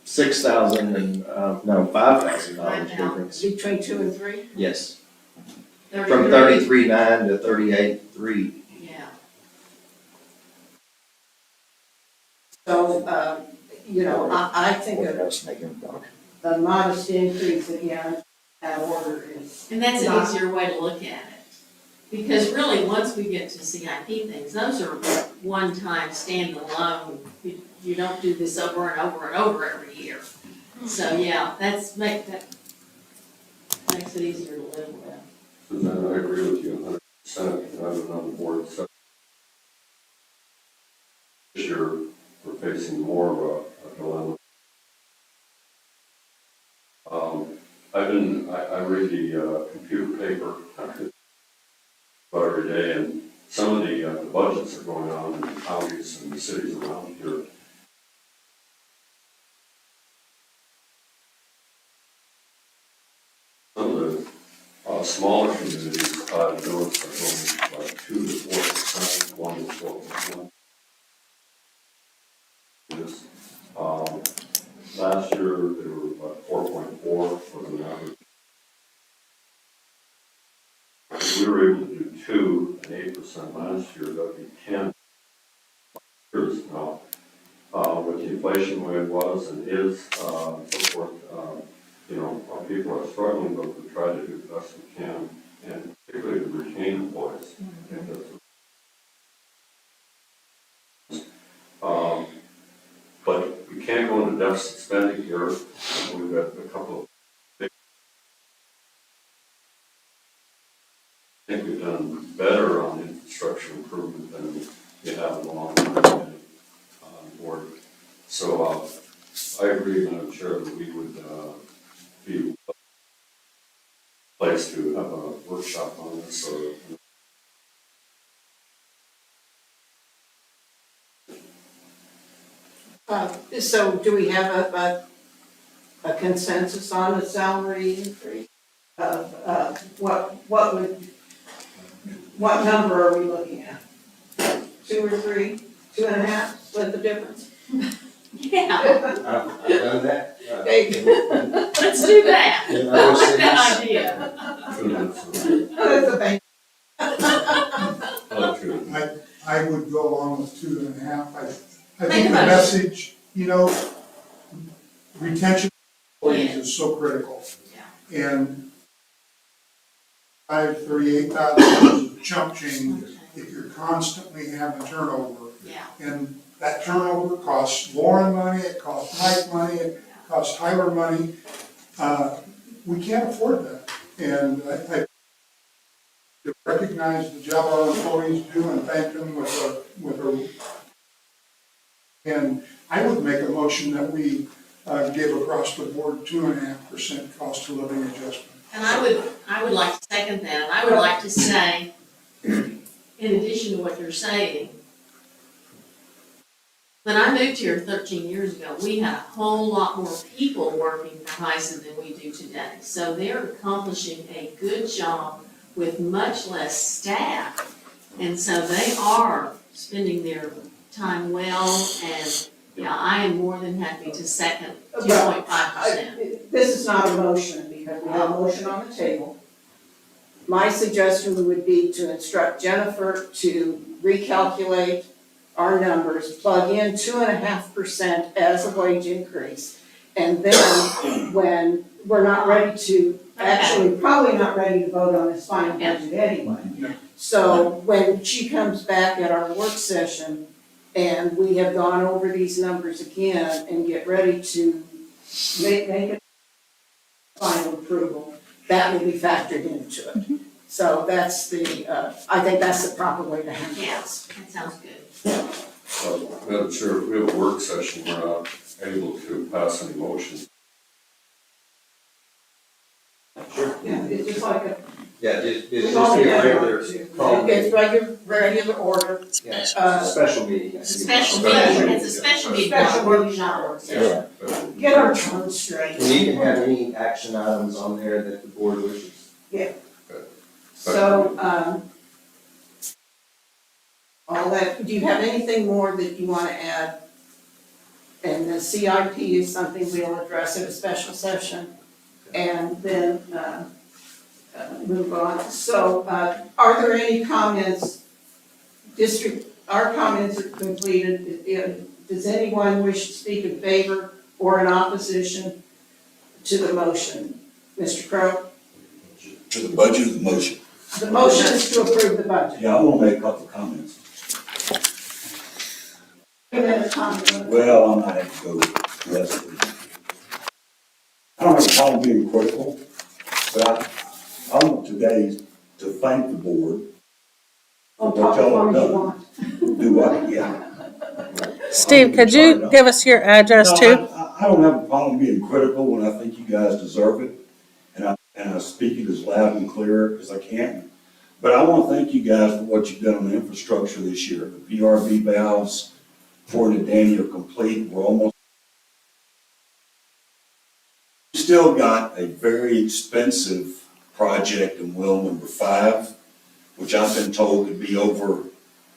6,000 and, no, $5,000 difference. Between 2 and 3? Yes, 33. from 33,900 to 38,300. Yeah. So, I think a modest increase again, out of order is. And that's an not- easier way to look at it. Because really, once we get to CIP things, those are one-time standalone. You don't do this over and over and over every year. So, yeah, that makes it easier to live with. Suzanne, I agree with you 100%, and I was on the board, so this year, we're facing more of a dilemma. I read the computer paper every day, and some of the budgets are going on in the counties and the cities around here. Some of the smaller communities, notes are going like 2 to 4%, 1 to 4%. Last year, they were about 4.4 for the average. If we were able to do 2 and 8% last year, that'd be 10 years now. With the inflation the way it was and is, so forth, our people are struggling, but we try to do the best we can, and particularly to retain employees. I think that's but we can't go into deficit spending here. We've got a couple of big. I think we've done better on infrastructure improvement than we have in a long time on board. So I agree, Madam Chair, that we would be a place to have a workshop on this or. So do we have a consensus on the salary increase? What number are we looking at? 2 or 3, 2.5, split the difference? Yeah, I've done that. let's do that. I like that idea. That's a bank. I would go along with 2.5. I Think think the about it. message, retention of employees is so critical. And $38,000 is a chump change if you're constantly having turnover. Yeah. And that turnover costs Lauren money, it costs Mike money, it costs Tyler money. We can't afford that. And I to recognize the job our employees do and thank them with a. And I would make a motion that we give across the board 2.5% cost of living adjustment. And I would like to second that, and I would like to say, in addition to what you're saying, when I moved here 13 years ago, we had a whole lot more people working for Heisen than we do today. So they're accomplishing a good job with much less staff. And so they are spending their time well, and, yeah, I am more than happy to second two Well, point 5%. This is not a motion, because we have a motion on the table. My suggestion would be to instruct Jennifer to recalculate our numbers, plug in 2.5% as a wage increase. And then, when we're not ready to, actually, probably not ready to vote on this final budget anyway. So when she comes back at our work session, and we have gone over these numbers again and get ready to make a final approval, that will be factored into it. So that's I think that's the proper way to handle Yeah, this. that sounds good. Madam Chair, if we have a work session, we're not able to pass any motions. Yeah, it's just like a. Yeah, it's It's just only a regular call. It's regular order. Yeah, it's a special meeting. It's a special meeting, it's a special meeting, not a workshop. work session. Get our terms straight. And you can have any action items on there that the board wishes. So, all that, do you have anything more that you wanna add? And the CIP is something we'll address at a special session, and then, move on. So, are there any comments? Our comments are completed. Does anyone wish to speak in favor or in opposition to the motion? Mr. Crowe? To the budget or the motion? The motion is to approve the budget. Yeah, I want to make a couple of comments. Wait a minute, Tom. Well, I might have to go less. I don't have a problem being critical, but I want today to thank the board. Oh, talk as long as you want. Do what? Yeah. Steve, could you give us your address No, too? I don't have a problem being critical when I think you guys deserve it, and I speak it as loud and clear as I can. But I want to thank you guys for what you've done on the infrastructure this year. The PRV valves, Fort and Danny are complete. We're almost. We still got a very expensive project in well number 5, which I've been told could be over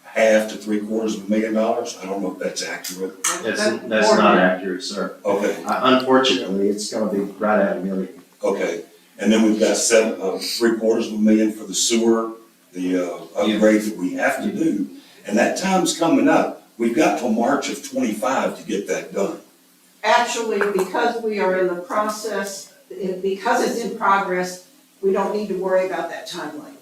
$half to $750,000. I don't know if that's accurate. That's not accurate, sir. Okay, Unfortunately, it's gonna be right at $1 million. okay. And then we've got $750,000 for the sewer, the upgrade that we have to do. And that time's coming up. We've got till March of '25 to get that done. Actually, because we are in the process, because it's in progress, we don't need to worry about that timeline.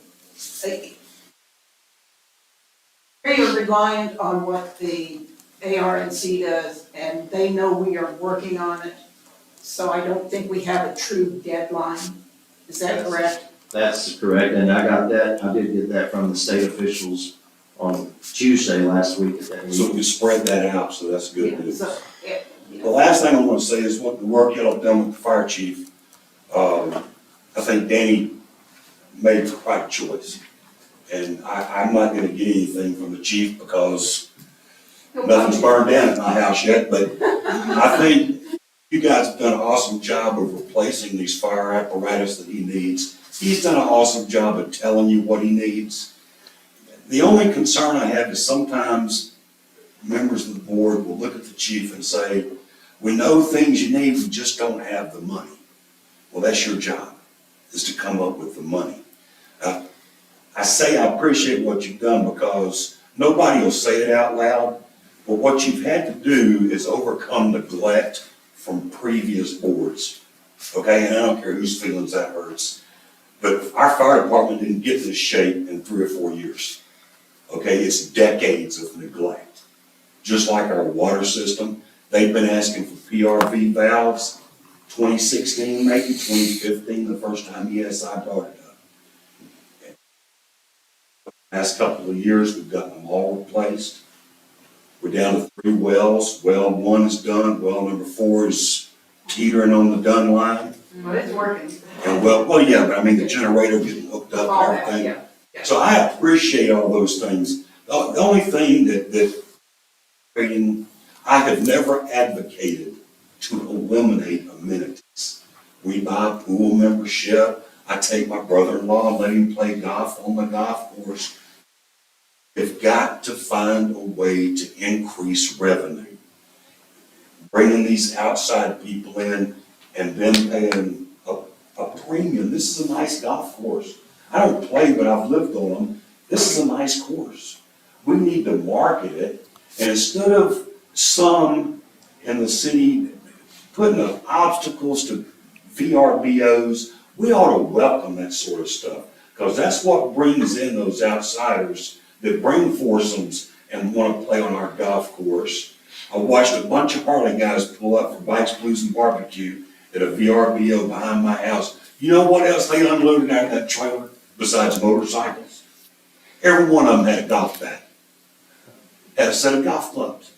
We are reliant on what the ARNC does, and they know we are working on it. So I don't think we have a true deadline. Is that correct? That's correct, and I did get that from the state officials on Tuesday last week at that So meeting. we spread that out, so that's good news. So, The last thing I want to say is what the work y'all have done with the fire chief. I think Danny made the right choice. And I'm not gonna get anything from the chief because nothing's burned down at my house yet, but I think you guys have done an awesome job of replacing these fire apparatus that he needs. He's done an awesome job of telling you what he needs. The only concern I have is sometimes members of the board will look at the chief and say, we know things you need, we just don't have the money. Well, that's your job, is to come up with the money. I say I appreciate what you've done because nobody will say it out loud, but what you've had to do is overcome neglect from previous boards. Okay, and I don't care whose feelings that hurts, but our fire department didn't get this shape in 3 or 4 years. Okay, it's decades of neglect. Just like our water system, they've been asking for PRV valves, 2016, maybe 2015, the first time ESI brought it up. Last couple of years, we've gotten them all replaced. We're down to 3 wells. Well 1 is done, well number 4 is teetering on the done line. But it's working. And well, yeah, but I mean, the generator getting hooked up All and that, everything. yeah. So I appreciate all those things. The only thing that I have never advocated to eliminate amenities. We buy a pool membership. I take my brother-in-law and let him play golf on the golf course. They've got to find a way to increase revenue. Bringing these outside people in and then paying a premium. This is a nice golf course. I don't play, but I've lived on them. This is a nice course. We need to market it, and instead of some in the city putting up obstacles to VRBOs, we ought to welcome that sort of stuff, because that's what brings in those outsiders that bring foursomes and want to play on our golf course. I watched a bunch of Harley guys pull up for Bikes, Blues, and Barbecue at a VRBO behind my house. You know what else they unloaded out of that trailer besides motorcycles? Every one of them had a golf bag, had a set of golf clubs.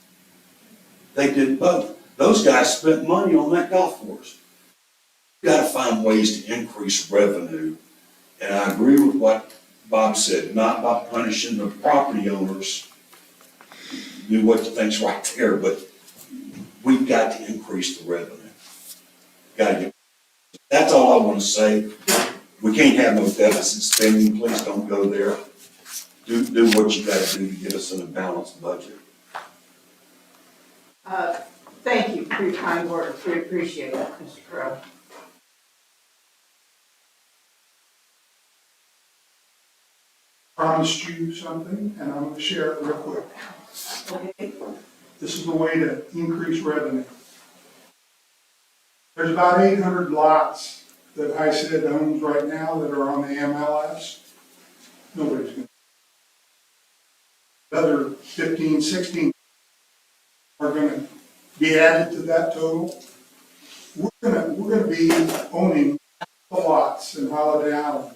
They did both. Those guys spent money on that golf course. You gotta find ways to increase revenue. And I agree with what Bob said, not by punishing the property owners. Do what you think's right there, but we've got to increase the revenue. Gotta get, that's all I wanna say. We can't have no deficit spending, please don't go there. Do what you gotta do to get us in a balanced budget. Thank you for your kind words, we appreciate it, Mr. Crowe. Promised you something, and I'm gonna share it real quick. This is the way to increase revenue. There's about 800 lots that ISID owns right now that are on the MLS. Nobody's gonna. Another 15, 16 are gonna be added to that total. We're gonna be owning the lots in Holiday Island.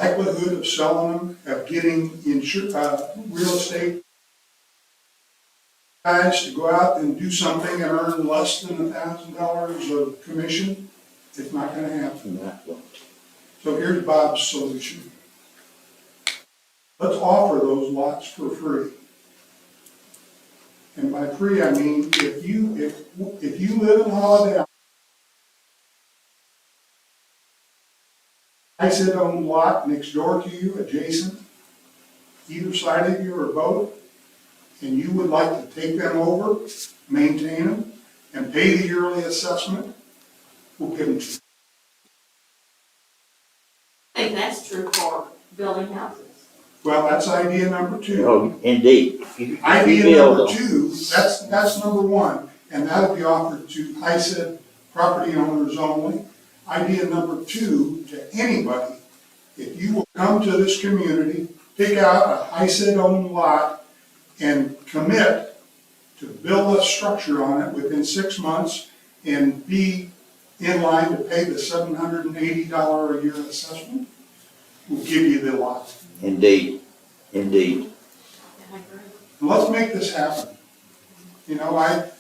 Likelihood of selling them, of getting real estate guys to go out and do something and earn less than $1,000 of commission, it's not gonna happen. So here's Bob's solution. Let's offer those lots for free. And by free, I mean, if you live in Holiday Island, I sit on a lot next door to you, adjacent, either side of you or both, and you would like to take them over, maintain them, and pay the yearly assessment, we'll give them to you. I think that's true for building houses. Well, that's idea number 2. Oh, indeed. If you Idea build number them, 2, that's number 1, and that'll be offered to ISID property owners only. Idea number 2, to anybody, if you will come to this community, pick out a ISID-owned lot and commit to build a structure on it within 6 months and be in line to pay the $780 a year assessment, we'll give you the lot. indeed, indeed. I agree. Let's make this happen. You know, I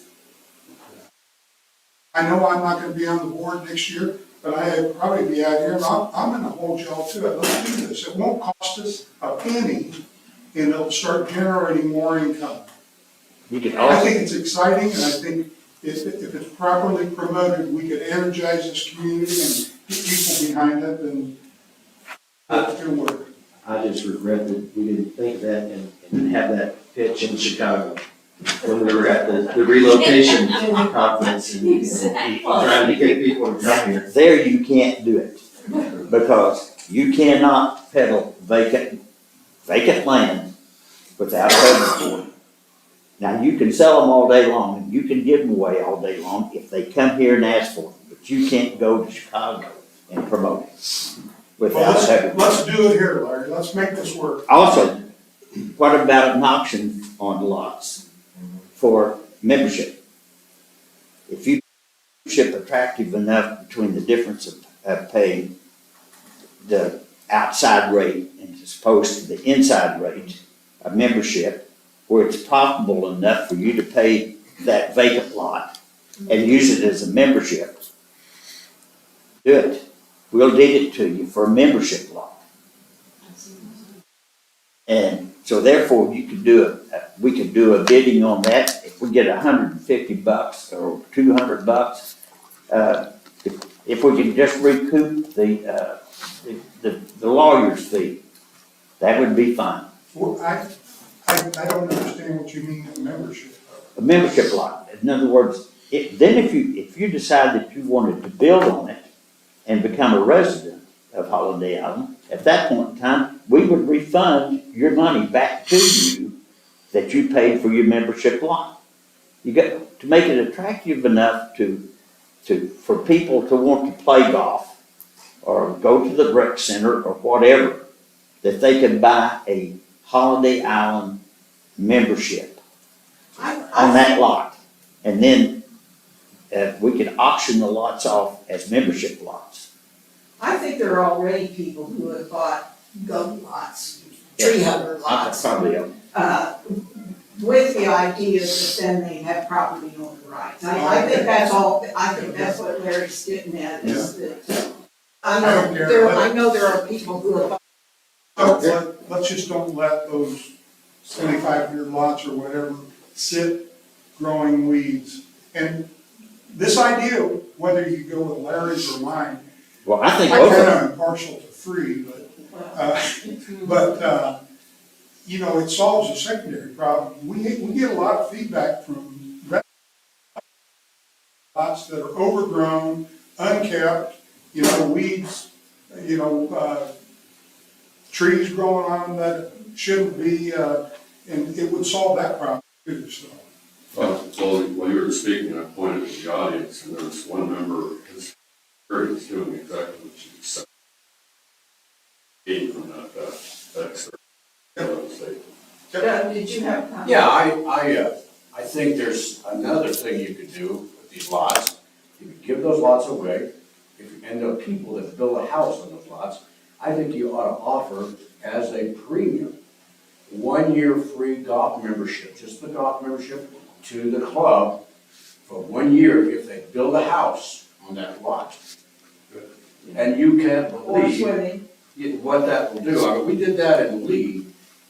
know I'm not gonna be on the board next year, but I'll probably be out here, and I'm gonna hold y'all to it. Let's do this. It won't cost us a penny, and it'll start generating more income. You can I also, think it's exciting, and I think if it's properly promoted, we could energize this community and get people behind it, and it's gonna work. I just regret that we didn't think of that and have that pitch in Chicago when we were at the relocation conference and trying to get people to come here. there you can't do it, because you cannot peddle vacant land without a permit for it. Now, you can sell them all day long, and you can give them away all day long if they come here and ask for them, but you can't go to Chicago and promote it without Well, having. let's do it here, Larry. Let's make this work. Also, what about an auction on lots for membership? If you membership attractive enough between the difference of paying the outside rate and as opposed to the inside rate of membership, where it's profitable enough for you to pay that vacant lot and use it as a membership, do it. We'll deed it to you for a membership lot. And so therefore, you could we could do a bidding on that. If we get $150 or $200, if we can just recoup the lawyer's fee that would be fine. Well, I don't understand what you mean a membership. A membership lot. In other words, then if you decide that you wanted to build on it and become a resident of Holiday Island, at that point in time, we would refund your money back to you that you paid for your membership lot. You got to make it attractive enough for people to want to play golf or go to the rec center or whatever, that they could buy a Holiday Island membership on that lot. And then we could auction the lots off as membership lots. I think there are already people who have bought goat lots, tree hugger lots, Probably, with the idea that then they have property owner rights. I think that's all, I think that's what Larry's getting at, is that, I know there are people who have. Let's just don't let those 2,500 lots or whatever sit growing weeds. And this idea, whether you go with Larry's or mine, well, I think I'm both of kind them. of impartial to three, but you know, it solves a secondary problem. We get a lot of feedback from lots that are overgrown, unkept, you know, weeds, you know, trees growing on them that shouldn't be, and it would solve that problem too, so. Well, while you were speaking, I pointed to the audience, and there was one member, his experience doing exactly what you said. Gain from that excerpt. Doug, did you have a comment? Yeah, I think there's another thing you could do with these lots. You could give those lots away, and there are people that build a house on those lots. I think you ought to offer as a premium, 1 year free golf membership, just the golf membership to the club for 1 year if they build a house on that lot. And you can't Or believe swimming. what that will do. I mean, we did that in Lee,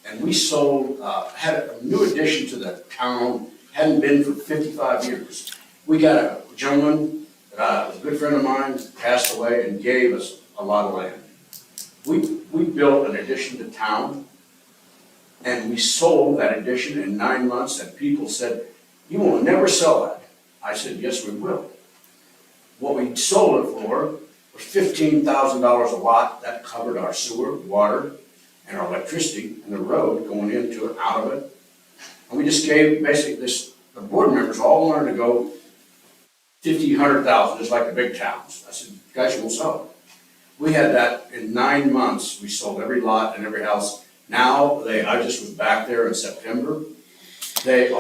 and we sold, had a new addition to the town, hadn't been for 55 years. We got a gentleman, a good friend of mine, passed away and gave us a lot of land. We built an addition to town, and we sold that addition in 9 months, and people said, "You will never sell that." I said, "Yes, we will." What we sold it for was $15,000 a lot. That covered our sewer, water, and our electricity, and the road going into it, out of it. And we just gave, basically, the board members all wanted to go 50, 100,000, just like the big towns. I said, "Guys, you won't sell it." We had that in 9 months. We sold every lot and every house. Now, I just was back there in September. They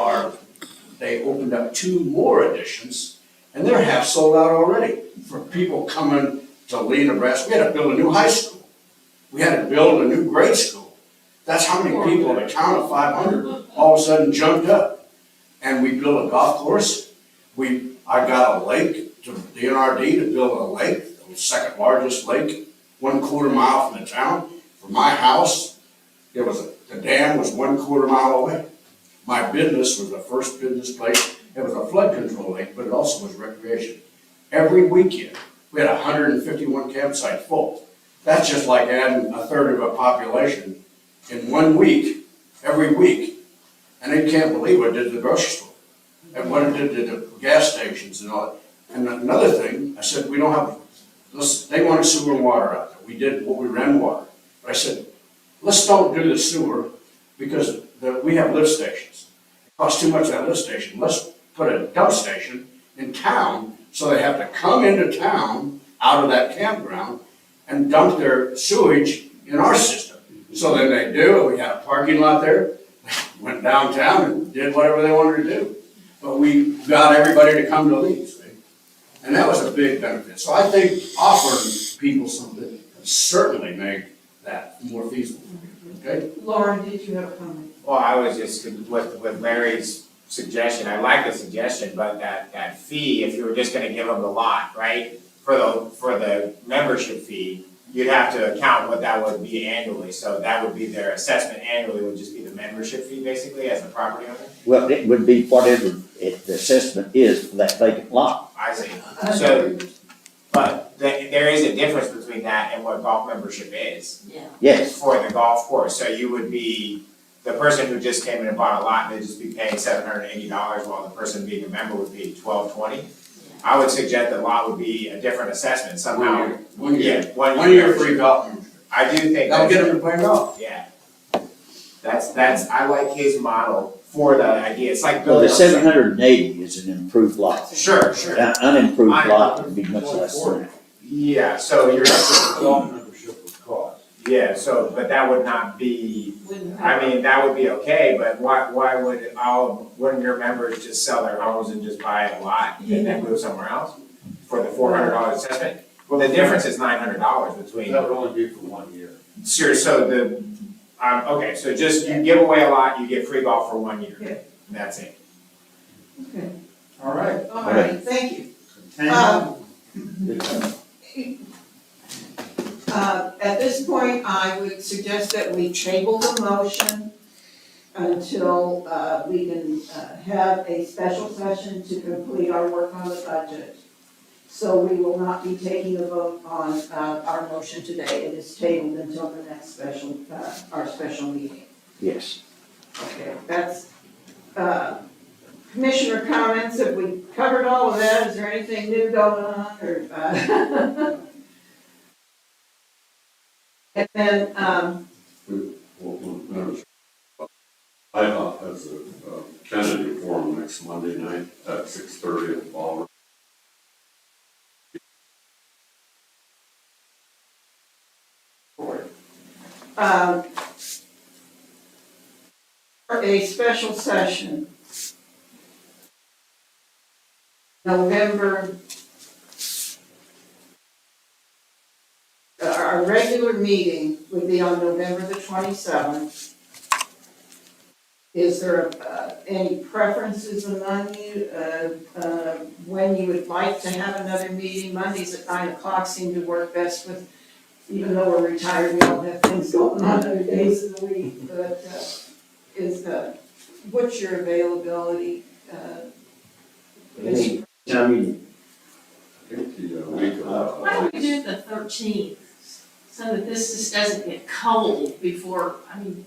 opened up 2 more additions, and they're half sold out already for people coming to Lee, Nebraska. We had to build a new high school. We had to build a new grade school. That's how many people in a town of 500 all of a sudden jumped up. And we built a golf course. I got a lake, to the NRD to build a lake, the second largest lake, 1/4 mile from the town. From my house, the dam was 1/4 mile away. My business was the first business place. It was a flood control lake, but it also was recreation. Every weekend, we had 151 campsites full. That's just like adding a third of a population in 1 week, every week. And they can't believe what it did to the grocery store, and what it did to the gas stations and all that. And another thing, I said, we don't have, they wanted sewer and water out there. We did what we ran water. But I said, let's don't do the sewer, because we have lift stations. It costs too much of that lift station. Let's put a dump station in town, so they have to come into town out of that campground and dump their sewage in our system. So then they do, we had a parking lot there, went downtown and did whatever they wanted to do. But we got everybody to come to Lee's, and that was a big benefit. So I think offering people something can certainly make that more feasible, okay? Lauren, did you have a comment? Well, I was just, with Larry's suggestion, I like the suggestion, but that fee, if you were just gonna give them the lot, right? For the membership fee, you'd have to account what that would be annually, so that would be their assessment annually, would just be the membership fee basically as the property owner? Well, it would be whatever the assessment is for that vacant lot. I see. So, but there is a difference between describing that and what golf membership is Yeah. Yes, for the golf course. So you would be, the person who just came in and bought a lot, they'd just be paying $780, while the person being a member would be $1,220. I would suggest the lot would be a different assessment somehow. 1 year. Yeah, 1 year. 1 year free golf membership. I do think That'll that's, get them to play golf. yeah. I like his model for the idea. It's like well, the building. 780 is an improved lot. Sure, sure. An unimproved lot would be much less than that. Yeah, so you're, Golf membership would cost. yeah, so, but that would not be, Wouldn't I mean, that would be okay, but why wouldn't your members just sell their homes and just buy a lot and then move somewhere else for the $400 assessment? Well, the difference is $900 between. That would only be for 1 year. Sure, so okay, so just, you give away a lot, you get free golf for 1 year. Yeah. That's it. Okay, All right. all right, thank you. At this point, I would suggest that we table the motion until we can have a special session to complete our work on the budget. So we will not be taking a vote on our motion today. It is tabled until the next our special meeting. Yes. Okay, that's, commissioner comments, have we covered all of that? Is there anything new going on, or, And then, I has a Kennedy forum next Monday night at 6:30 at the ballroom. for a special session, November, our regular meeting would be on November the 27th. Is there any preferences among you when you would like to have another meeting? Mondays at 9 o'clock seem to work best with, even though we're retired, we don't have things going on other days of the week, but what's your availability? Anytime you, I think the week of. Why don't we do it the 13th, so that this just doesn't get cold before, I mean,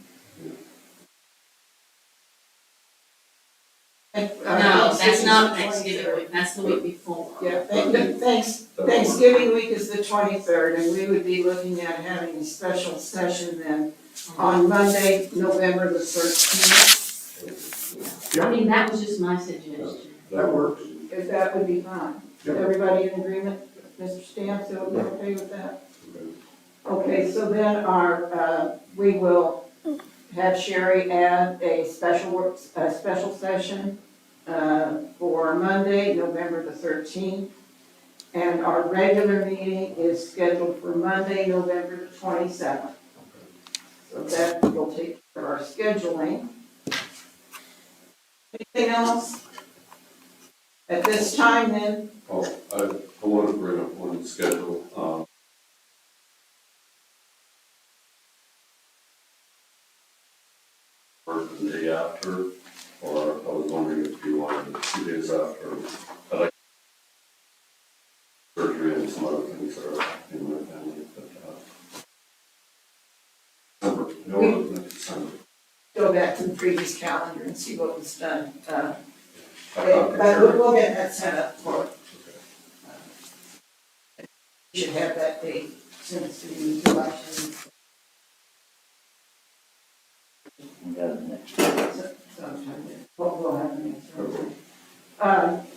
no, that's not Thanksgiving week, that's the week before. Yeah, Thanksgiving week is the 23rd, and we would be looking at having a special session then on Monday, November the 13th. I mean, that was just my suggestion. That works. If that would be fine. Yep. Everybody in agreement? Mr. Stamps, you okay with that? Okay. Okay, so then we will have Sherry add a special session for Monday, November the 13th. And our regular meeting is scheduled for Monday, November the 27th. So that will take care of our scheduling. Anything else? At this time then, Oh, I want to bring up one schedule, for the day after, or I was wondering if you wanted it 2 days after. I like surgery and some other things that are in my family, but, December, no, not December. go back to the previous calendar and see what was done. I thought But sure. we'll get that set up for, we should have that date since the election. We got it next. Sometime, we'll have the next one.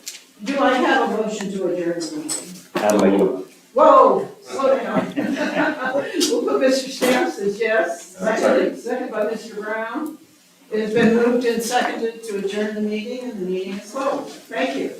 Do I have a motion to adjourn the meeting? How about you? Whoa, slow down. We'll put Mr. Stamps as yes, second by Mr. Brown. It has been moved and seconded to adjourn the meeting, and the meeting is closed. Thank you.